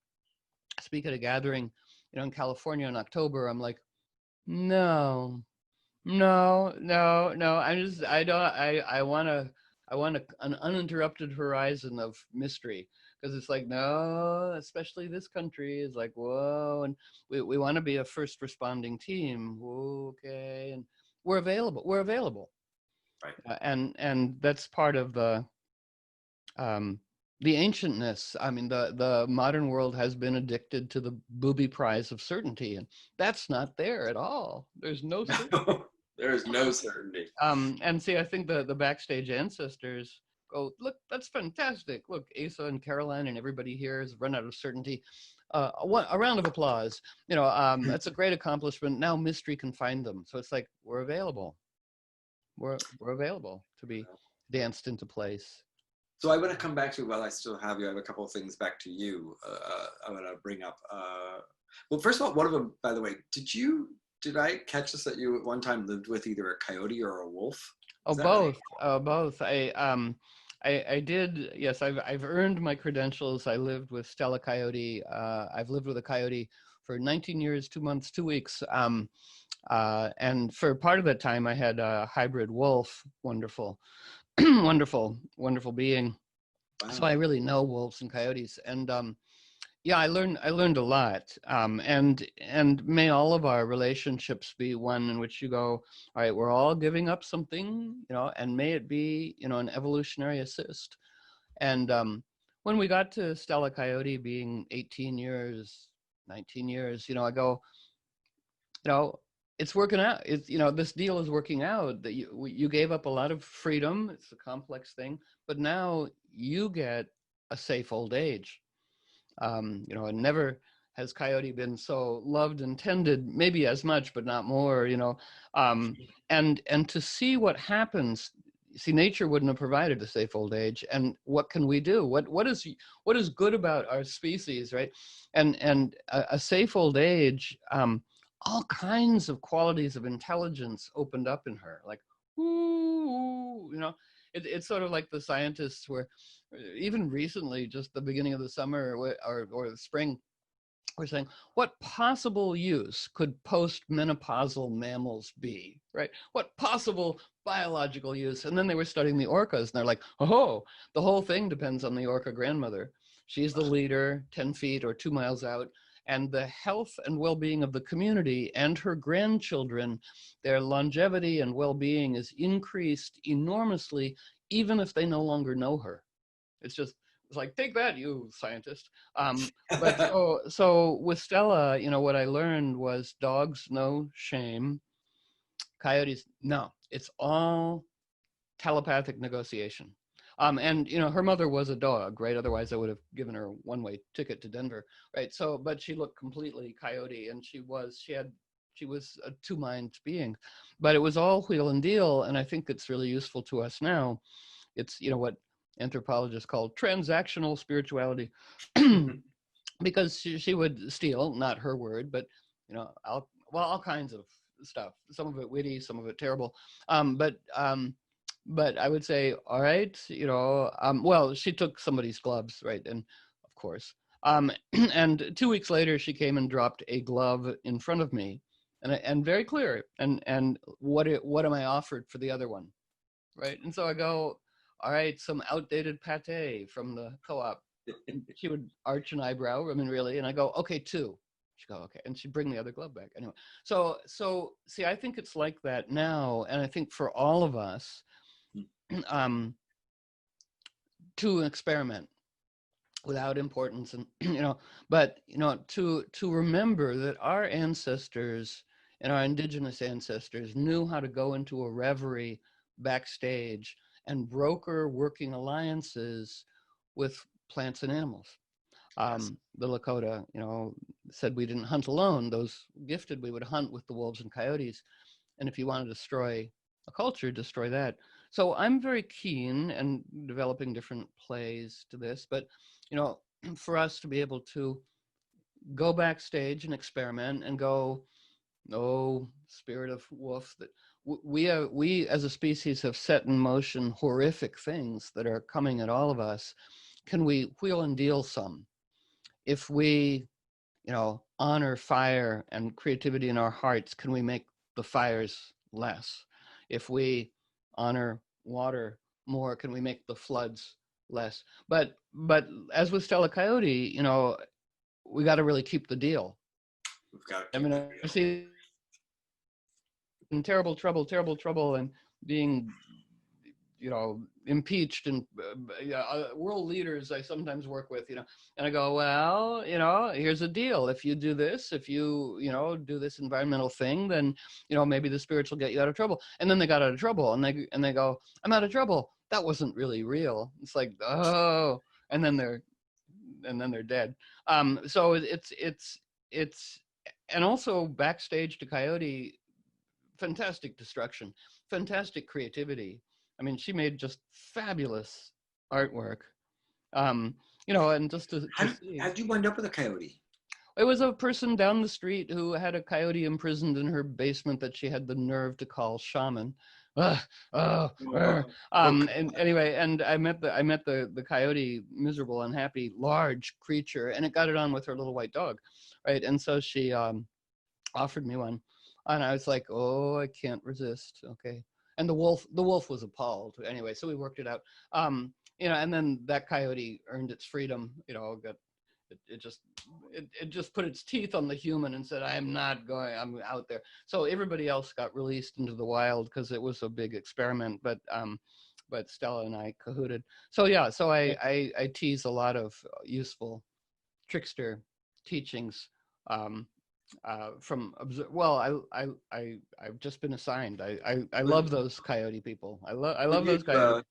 speak at a gathering, in California in October. I'm like, no. I want an uninterrupted horizon of mystery, because it's like, no, especially this country is like, whoa, and we want to be a first responding team. Okay, and we're available. Right. And that's part of the ancientness. I mean, the modern world has been addicted to the booby prize of certainty, and that's not there at all. There's no certainty. There is no certainty. And see, I think the backstage ancestors go, look, that's fantastic. Look, Asa and Carolyn and everybody here has run out of certainty. A round of applause. That's a great accomplishment. Now mystery can find them. So it's like, we're available. were available to be danced into place. So I want to come back to, while I still have you, I have a couple of things back to you. I want to bring up. Well, first of all, one of them, by the way, did I catch this that you at one time lived with either a coyote or a wolf? Oh, both. Both. I did. Yes, I've earned my credentials. I lived with Stella Coyote. I've lived with a coyote for 19 years, 2 months, 2 weeks. And for part of that time, I had a hybrid wolf. Wonderful, wonderful being. Wow. So I really know wolves and coyotes, and yeah, I learned a lot. And may all of our relationships be one in which you go, all right, we're all giving up something, and may it be, an evolutionary assist. And when we got to Stella Coyote being 18 years, 19 years, I go, it's working out. It's, this deal is working out, that you gave up a lot of freedom. It's a complex thing, but now you get a safe old age. And never has Coyote been so loved and tended, maybe as much, but not more, and to see what happens. See, nature wouldn't have provided a safe old age, and what can we do? What is good about our species, right? And a safe old age, all kinds of qualities of intelligence opened up in her, like, ooh, it's sort of like the scientists were, even recently, just the beginning of the summer or the spring, we're saying, what possible use could postmenopausal mammals be, right? What possible biological use? And then they were studying the orcas, and they're like, oh, the whole thing depends on the orca grandmother. She's the leader, 10 feet or 2 miles out, and the health and well-being of the community and her grandchildren, their longevity and well-being is increased enormously, even if they no longer know her. It's like, take that, you scientist. But so with Stella, what I learned was dogs, no shame. Coyotes, no. It's all telepathic negotiation. And her mother was a dog, right? Otherwise I would have given her a one-way ticket to Denver, right? So, but she looked completely coyote, and she was a two-mind being, but it was all wheel and deal. And I think it's really useful to us now. It's, what anthropologists call transactional spirituality, because she would steal, not her word, but, all kinds of stuff, some of it witty, some of it terrible. But I would say, all right, well, she took somebody's gloves, right? And of course, and 2 weeks later, she came and dropped a glove in front of me, and very clear. And what am I offered for the other one, right? And so I go, all right, some outdated pate from the co-op. She would arch an eyebrow, really, and I go, okay, 2. She'd go, okay, and she'd bring the other glove back. Anyway, so see, I think it's like that now, and I think for all of us, to experiment without importance, and but to remember that our ancestors and our indigenous ancestors knew how to go into a reverie backstage and broker working alliances with plants and animals. Yes. The Lakota, said we didn't hunt alone. Those gifted, we would hunt with the wolves and coyotes. And if you want to destroy a culture, destroy that. So I'm very keen and developing different plays to this, but, for us to be able to go backstage and experiment and go, oh, spirit of wolf, that we as a species have set in motion horrific things that are coming at all of us. Can we wheel and deal some? If we, honor fire and creativity in our hearts, can we make the fires less? If we honor water more, can we make the floods less? But as with Stella Coyote, we got to really keep the deal. We've got to I see in terrible trouble, and being, impeached, and world leaders I sometimes work with, and I go, well, here's the deal. If you do this, if you, do this environmental thing, then, maybe the spirits will get you out of trouble. And then they got out of trouble, and they go, I'm out of trouble. That wasn't really real. It's like, oh, and then they're dead. So it's, and also backstage to Coyote, fantastic destruction, fantastic creativity. I mean, she made just fabulous artwork. And just to see. How'd you wind up with a coyote? It was a person down the street who had a coyote imprisoned in her basement that she had the nerve to call shaman. Okay. And anyway, and I met the coyote, miserable, unhappy, large creature, and it got it on with her little white dog, right? And so she offered me one, and I was like, oh, I can't resist. Okay. And the wolf was appalled. Anyway, so we worked it out. And then that coyote earned its freedom. It just put its teeth on the human and said, I'm not going, I'm out there. So everybody else got released into the wild because it was a big experiment, but Stella and I cahooted. So yeah, so I tease a lot of useful trickster teachings from, I've just been assigned. I love those coyote people. I love those coyotes.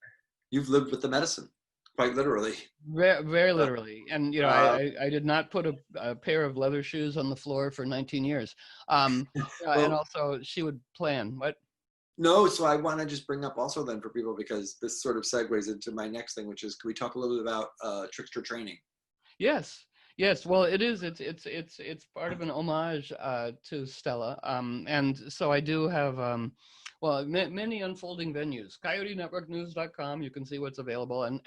You've lived with the medicine, quite literally. Very, very literally. And, I did not put a pair of leather shoes on the floor for 19 years. And also she would plan. What? No, so I want to just bring up also then for people, because this sort of segues into my next thing, which is, can we talk a little bit about trickster training? Yes. Well, it is. It's part of an homage to Stella. And so I do have many unfolding venues. CoyoteNetworkNews.com. You can see what's available, and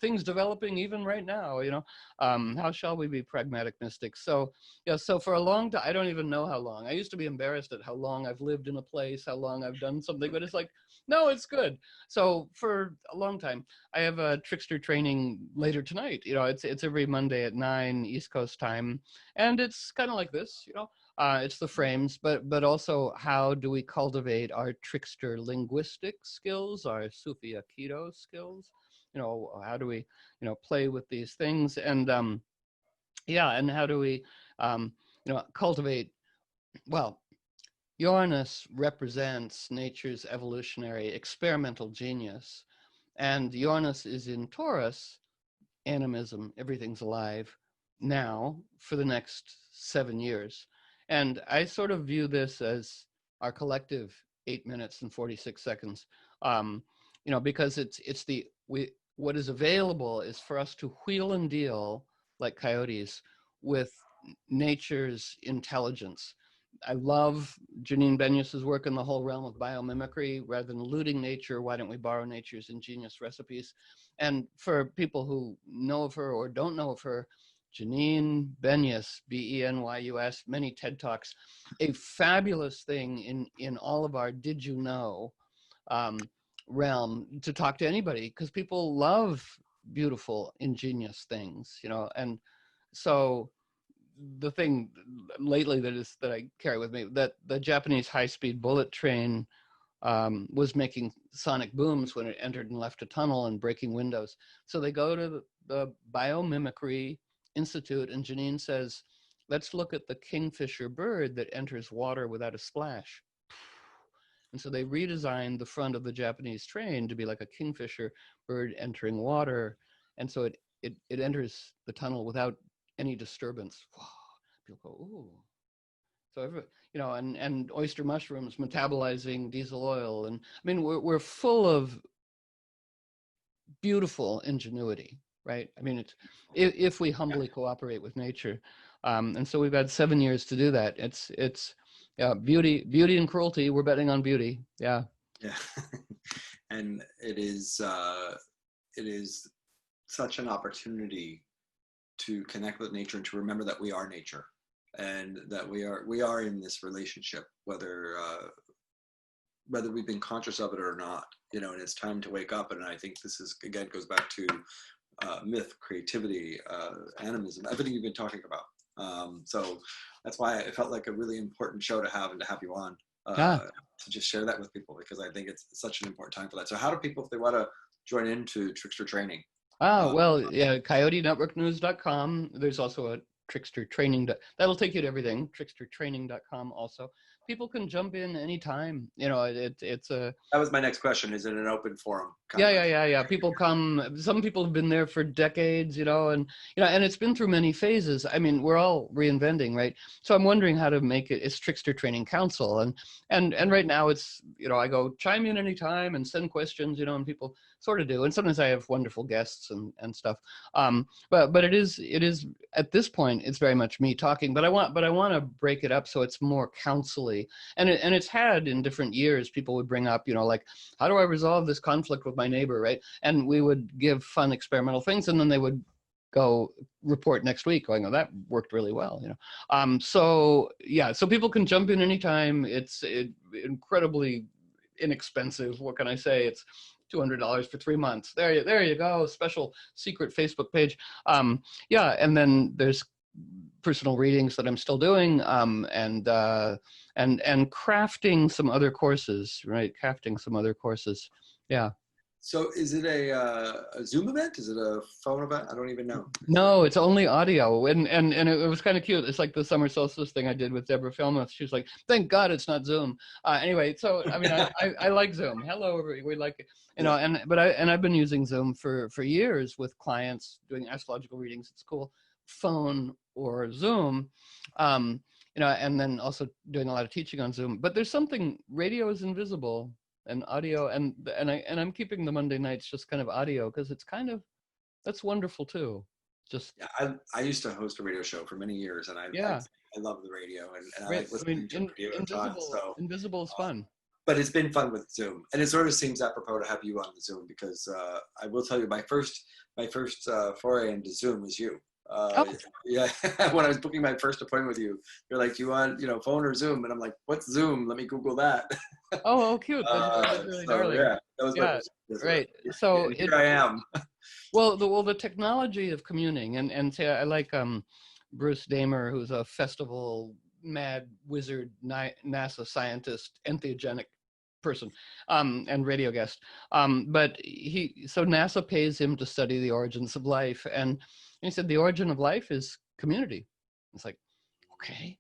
things developing even right now. How shall we be pragmatic mystics? So yeah. So for a long time, I don't even know how long. I used to be embarrassed at how long I've lived in a place, how long I've done something, but it's like, no, it's good. So for a long time, I have a trickster training later tonight. It's every Monday at 9 East Coast time, and it's kind of like this. It's the frames, but also how do we cultivate our trickster linguistic skills, our Sufi Aikido skills? How do we, play with these things, and and how do we, cultivate? Well, Uranus represents nature's evolutionary experimental genius, and Uranus is in Taurus, animism, everything's alive now for the next 7 years. And I sort of view this as our collective 8 minutes and 46 seconds, because what is available is for us to wheel and deal like coyotes with nature's intelligence. I love Janine Benyus's work in the whole realm of biomimicry. Rather than looting nature, why don't we borrow nature's ingenious recipes? And for people who know of her or don't know of her, Janine Benyus, Benyus, many TED Talks, a fabulous thing in all of our did you know realm to talk to anybody, because people love beautiful, ingenious things, and so the thing lately that I carry with me, that the Japanese high-speed bullet train was making sonic booms when it entered and left a tunnel and breaking windows. So they go to the Biomimicry Institute, and Janine says, let's look at the kingfisher bird that enters water without a splash. And so they redesigned the front of the Japanese train to be like a kingfisher bird entering water. And so it enters the tunnel without any disturbance. People go, ooh. So and oyster mushrooms metabolizing diesel oil, and I mean we're full of beautiful ingenuity, right? I mean, it's if we humbly cooperate with nature, and so we've had 7 years to do that. It's beauty and cruelty. We're betting on beauty. Yeah. And it is such an opportunity to connect with nature and to remember that we are nature, and that we are in this relationship, whether we've been conscious of it or not, and it's time to wake up. And I think this is, again, goes back to myth, creativity, animism, everything you've been talking about. So that's why it felt like a really important show to have, and to have you on to just share that with people, because I think it's such an important time for that. So how do people, if they want to join into trickster training? CoyoteNetworkNews.com. There's also a Trickster Training. That'll take you to everything. TricksterTraining.com also. people can jump in anytime. You know, it's a That was my next question. Is it an open forum kind yeah. People come. Some people have been there for decades, you know, and it's been through many phases. I mean, we're all reinventing, right? So I'm wondering how to make it. It's Trickster Training Council, and right now it's, you know, I go chime in anytime and send questions, you know, and people sort of do. And sometimes I have wonderful guests and stuff. But it is at this point it's very much me talking. But I want to break it up so it's more counsel-y. And it's had in different years people would bring up, you know, like, how do I resolve this conflict with my neighbor, right? And we would give fun experimental things, and then they would go report next week going, oh, that worked really well, you know. So yeah, so people can jump in anytime. It's incredibly inexpensive. What can I say? It's $200 for 3 months. There you go. Special secret Facebook page. Yeah, and then there's personal readings that I'm still doing, and crafting some other courses, right? Crafting some other courses. Yeah. So is it a Zoom event? Is it a phone event? I don't even know. No, it's only audio, and it was kind of cute. It's like the summer solstice thing I did with Deborah Filmuth. She was like, "Thank God it's not Zoom." Anyway, so I mean, I like Zoom. Hello, everybody. We like it, you know. I've been using Zoom for years with clients doing astrological readings. It's cool, phone or Zoom, you know, and then also doing a lot of teaching on Zoom. But there's something, radio is invisible. And audio, and I'm keeping the Monday nights just kind of audio because it's kind of, that's wonderful too. Just yeah, I used to host a radio show for many years, and I love the radio, and I like listening to radio a ton. So invisible is fun. But it's been fun with Zoom, and it sort of seems apropos to have you on the Zoom because I will tell you my first foray into Zoom was you. Yeah, when I was booking my first appointment with you, you're like, "You want, you know, phone or Zoom?" And I'm like, "What's Zoom? Let me Google that." Oh, cute! That's really darling. Yeah, that was right. So here I am. Well, the technology of communing, and say I like Bruce Damer, who's a festival mad wizard, NASA scientist, entheogenic person, and radio guest. But so NASA pays him to study the origins of life, and he said the origin of life is community. It's like, okay,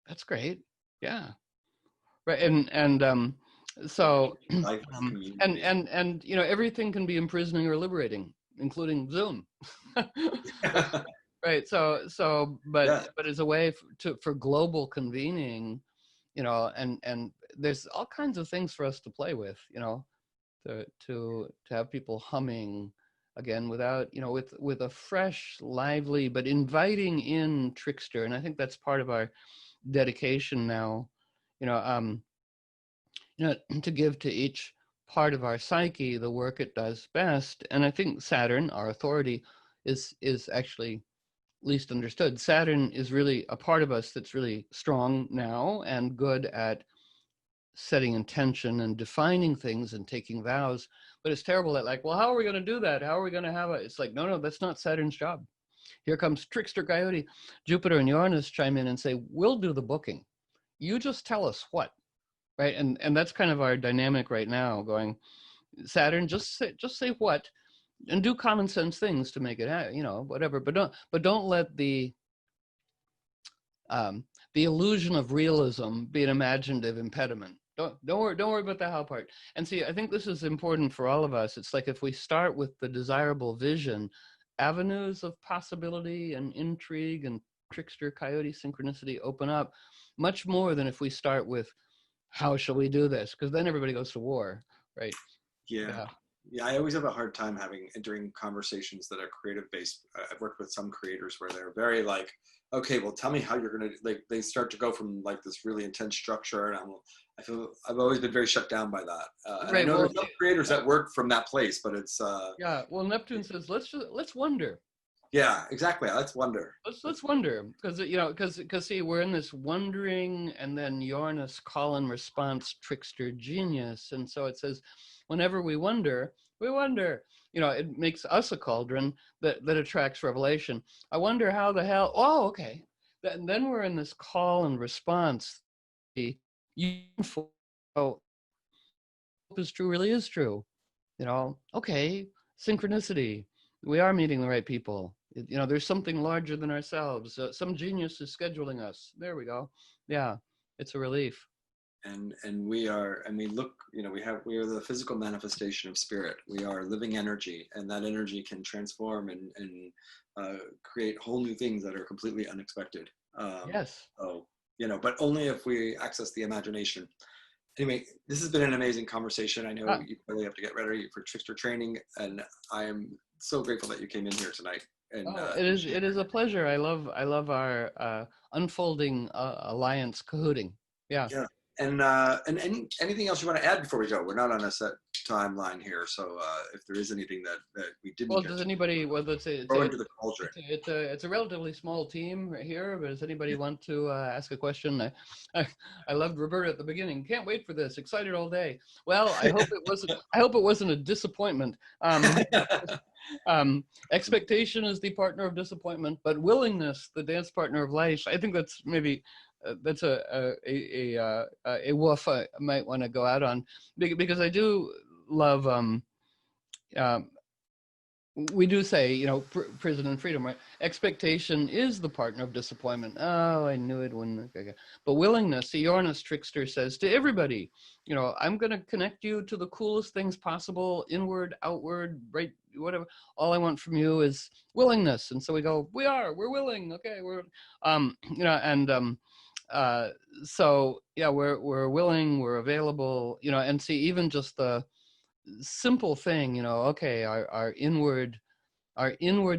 that's great, yeah, right, and so and you know, everything can be imprisoning or liberating, including Zoom. Right. But as a way for global convening, you know, and there's all kinds of things for us to play with, you know, to have people humming again without, you know, with a fresh, lively, but inviting in Trickster. And I think that's part of our dedication now, you know, to give to each part of our psyche the work it does best. And I think Saturn, our authority, is actually least understood. Saturn is really a part of us that's really strong now and good at setting intention and defining things and taking vows, but it's terrible at, like, well, how are we going to do that? How are we going to have it? It's like, no, that's not Saturn's job. Here comes Trickster Coyote. Jupiter and Uranus chime in and say, we'll do the booking. You just tell us what, right? And that's kind of our dynamic right now, going, Saturn, just say what, and do common sense things to make it happen, you know, whatever. But don't let the illusion of realism be an imaginative impediment. Don't worry about the how part. And see, I think this is important for all of us. It's like if we start with the desirable vision, avenues of possibility and intrigue and trickster coyote synchronicity open up much more than if we start with how shall we do this? Because then everybody goes to war, right? Yeah, I always have a hard time entering conversations that are creative based. I've worked with some creators where they're very like, okay, well, tell me how you're going to, like, they start to go from like this really intense structure. And I feel I've always been very shut down by that. Right, I know there's some creators that work from that place, but it's. Yeah, well, Neptune says, let's wonder. Yeah, exactly. Let's wonder. Let's wonder, because, you know, because see, we're in this wondering, and then Uranus call and response trickster genius, and so it says, whenever we wonder, you know, it makes us a cauldron that attracts revelation. I wonder how the hell. Oh, okay. Then we're in this call and response. The hope is true, really is true. You know, okay, synchronicity. We are meeting the right people. You know, there's something larger than ourselves. Some genius is scheduling us. There we go. Yeah. It's a relief. And we are, I mean, look, you know, we are the physical manifestation of spirit. We are living energy, and that energy can transform and create whole new things that are completely unexpected. Yes. So, you know, but only if we access the imagination. Anyway, this has been an amazing conversation. I know you really have to get ready for Trickster training, and I am so grateful that you came in here tonight. And It is a pleasure. I love our unfolding alliance cahooting. Yeah. Yeah. And anything else you want to add before we go? We're not on a set timeline here, so if there is anything that we didn't Well, get does to, anybody? Well, let's say throw into the cauldron. it's a relatively small team right here. But does anybody want to ask a question? I loved Roberta at the beginning. Can't wait for this. Excited all day. Well, I hope it wasn't. I hope it wasn't a disappointment. Expectation is the partner of disappointment, but willingness, the dance partner of life. I think that's maybe that's a woof I might want to go out on, because I do love. We do say, you know, prison and freedom, right? Expectation is the partner of disappointment. Oh, I knew it when. Okay. But willingness, the Uranus trickster says to everybody, you know, I'm going to connect you to the coolest things possible, inward, outward, right, whatever. All I want from you is willingness. And so we go, we're willing. Okay, we're, you know, and so yeah, we're willing, we're available, you know, and see even just the simple thing, you know, okay, our inward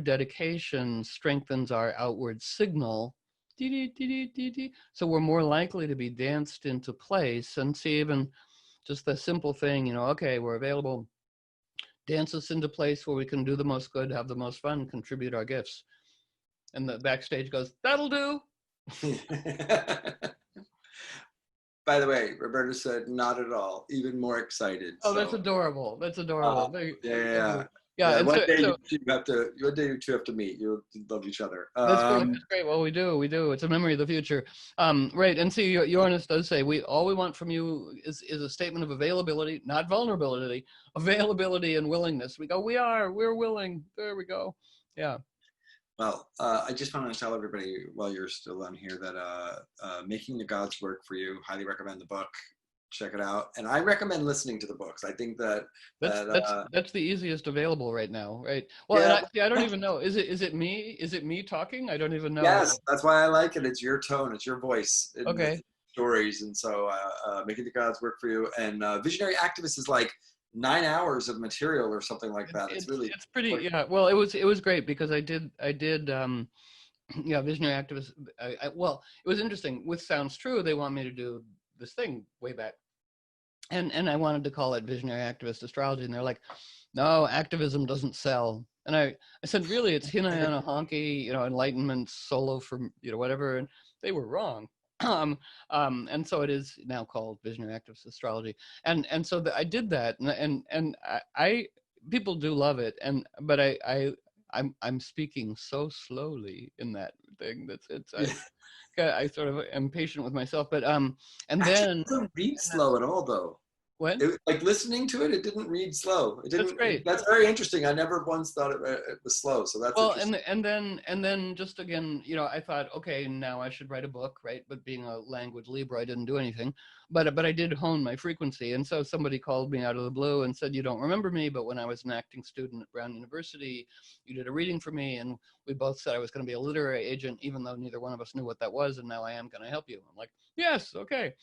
dedication strengthens our outward signal. So we're more likely to be danced into place. And see even just the simple thing, you know, okay, we're available, dance us into place where we can do the most good, have the most fun, contribute our gifts. And the backstage goes, that'll do. By the way, Roberta said, not at all, even more excited. Oh, so. That's adorable. That's adorable. Yeah. And one day you two have to meet. You'll love each other. That's great. That's great. Well, we do. It's a memory of the future. Right. And see, Uranus does say, all we want from you is a statement of availability, not vulnerability, availability and willingness. We go, we're willing. There we go. Yeah. Well, I just want to tell everybody while you're still on here that Making the Gods Work for You, highly recommend the book. Check it out. And I recommend listening to the books. I think that's the easiest available right now, right? Well, yeah. I don't even know. Is it me talking? I don't even know. Yes, that's why I like it. It's your tone, it's your voice. Okay. Stories. And so Making the Gods Work for You. And Visionary Activist is like 9 hours of material or something like that. It's pretty, yeah. Well, it was great because I did yeah, Visionary Activist. Well, it was interesting. With Sounds True, they want me to do this thing way back, and I wanted to call it Visionary Activist Astrology, and they're like, no, activism doesn't sell. And I said, really, it's Hinayana Honky, you know, enlightenment solo from, you know, whatever, and they were wrong. And so it is now called Visionary Activist Astrology, and so I did that, and I people do love it, but I'm speaking so slowly in that thing I sort of am patient with myself, but and then it doesn't read slow at all though. What? Like listening to it, it didn't read slow. It didn't. That's great. That's very interesting. I never once thought it was slow. So that's well, and then just again, you know, I thought, okay, now I should write a book, right? But being a language Libra, I didn't do anything, but I did hone my frequency. And so somebody called me out of the blue and said, you don't remember me, but when I was an acting student at Brown University, you did a reading for me, and we both said I was going to be a literary agent, even though neither one of us knew what that was, and now I am going to help you. I'm like, yes, okay.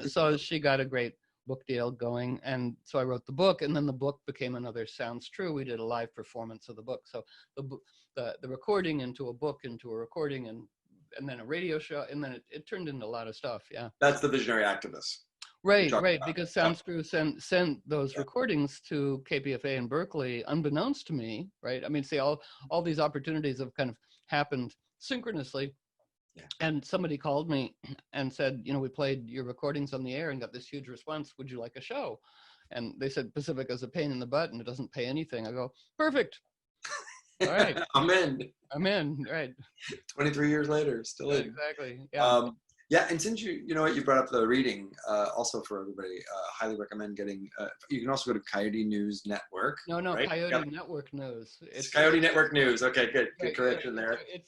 So she got a great book deal going, and so I wrote the book, and then the book became another Sounds True. We did a live performance of the book, so the recording into a book, into a recording, and then a radio show, and then it turned into a lot of stuff. Yeah, that's the Visionary Activist, right, because Sounds True sent those recordings to KPFA in Berkeley unbeknownst to me, right? I mean, see, all these opportunities have kind of happened synchronously. Yeah. And somebody called me and said, you know, we played your recordings on the air and got this huge response. Would you like a show? And they said, Pacifica's a pain in the butt and it doesn't pay anything. I go, perfect. All right. I'm in. Right. 23 years later, still in. Exactly. Yeah. Yeah, and since you know what, you brought up the reading, also for everybody, highly recommend getting, you can also go to Coyote News Network. No, right? Coyote Network News. It's Coyote Network News. Okay, good correction there. It's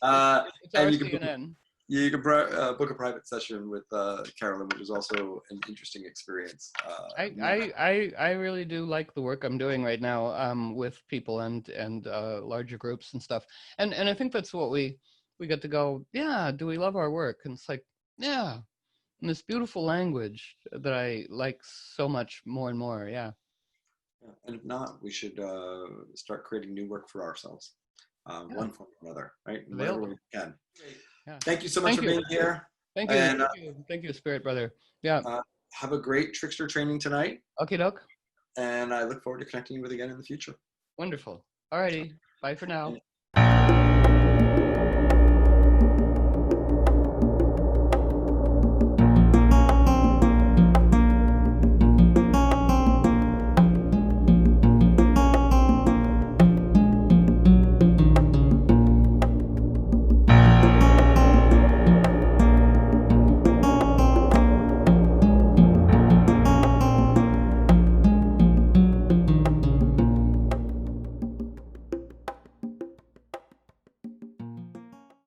and you can CNN. You can book a private session with Carolyn, which is also an interesting experience. I really do like the work I'm doing right now with people and larger groups and stuff. And I think that's what we get to go, yeah, do we love our work? And it's like, yeah, in this beautiful language that I like so much more and more. Yeah. And if not, we should start creating new work for ourselves, one form or another, right? In whatever way we can. Yeah. Thank you so much for being here. Thank you. And, thank you, Spirit Brother. Yeah. Have a great trickster training tonight. Okay, doke. And I look forward to connecting with you again in the future. Wonderful. Alrighty. Bye for now.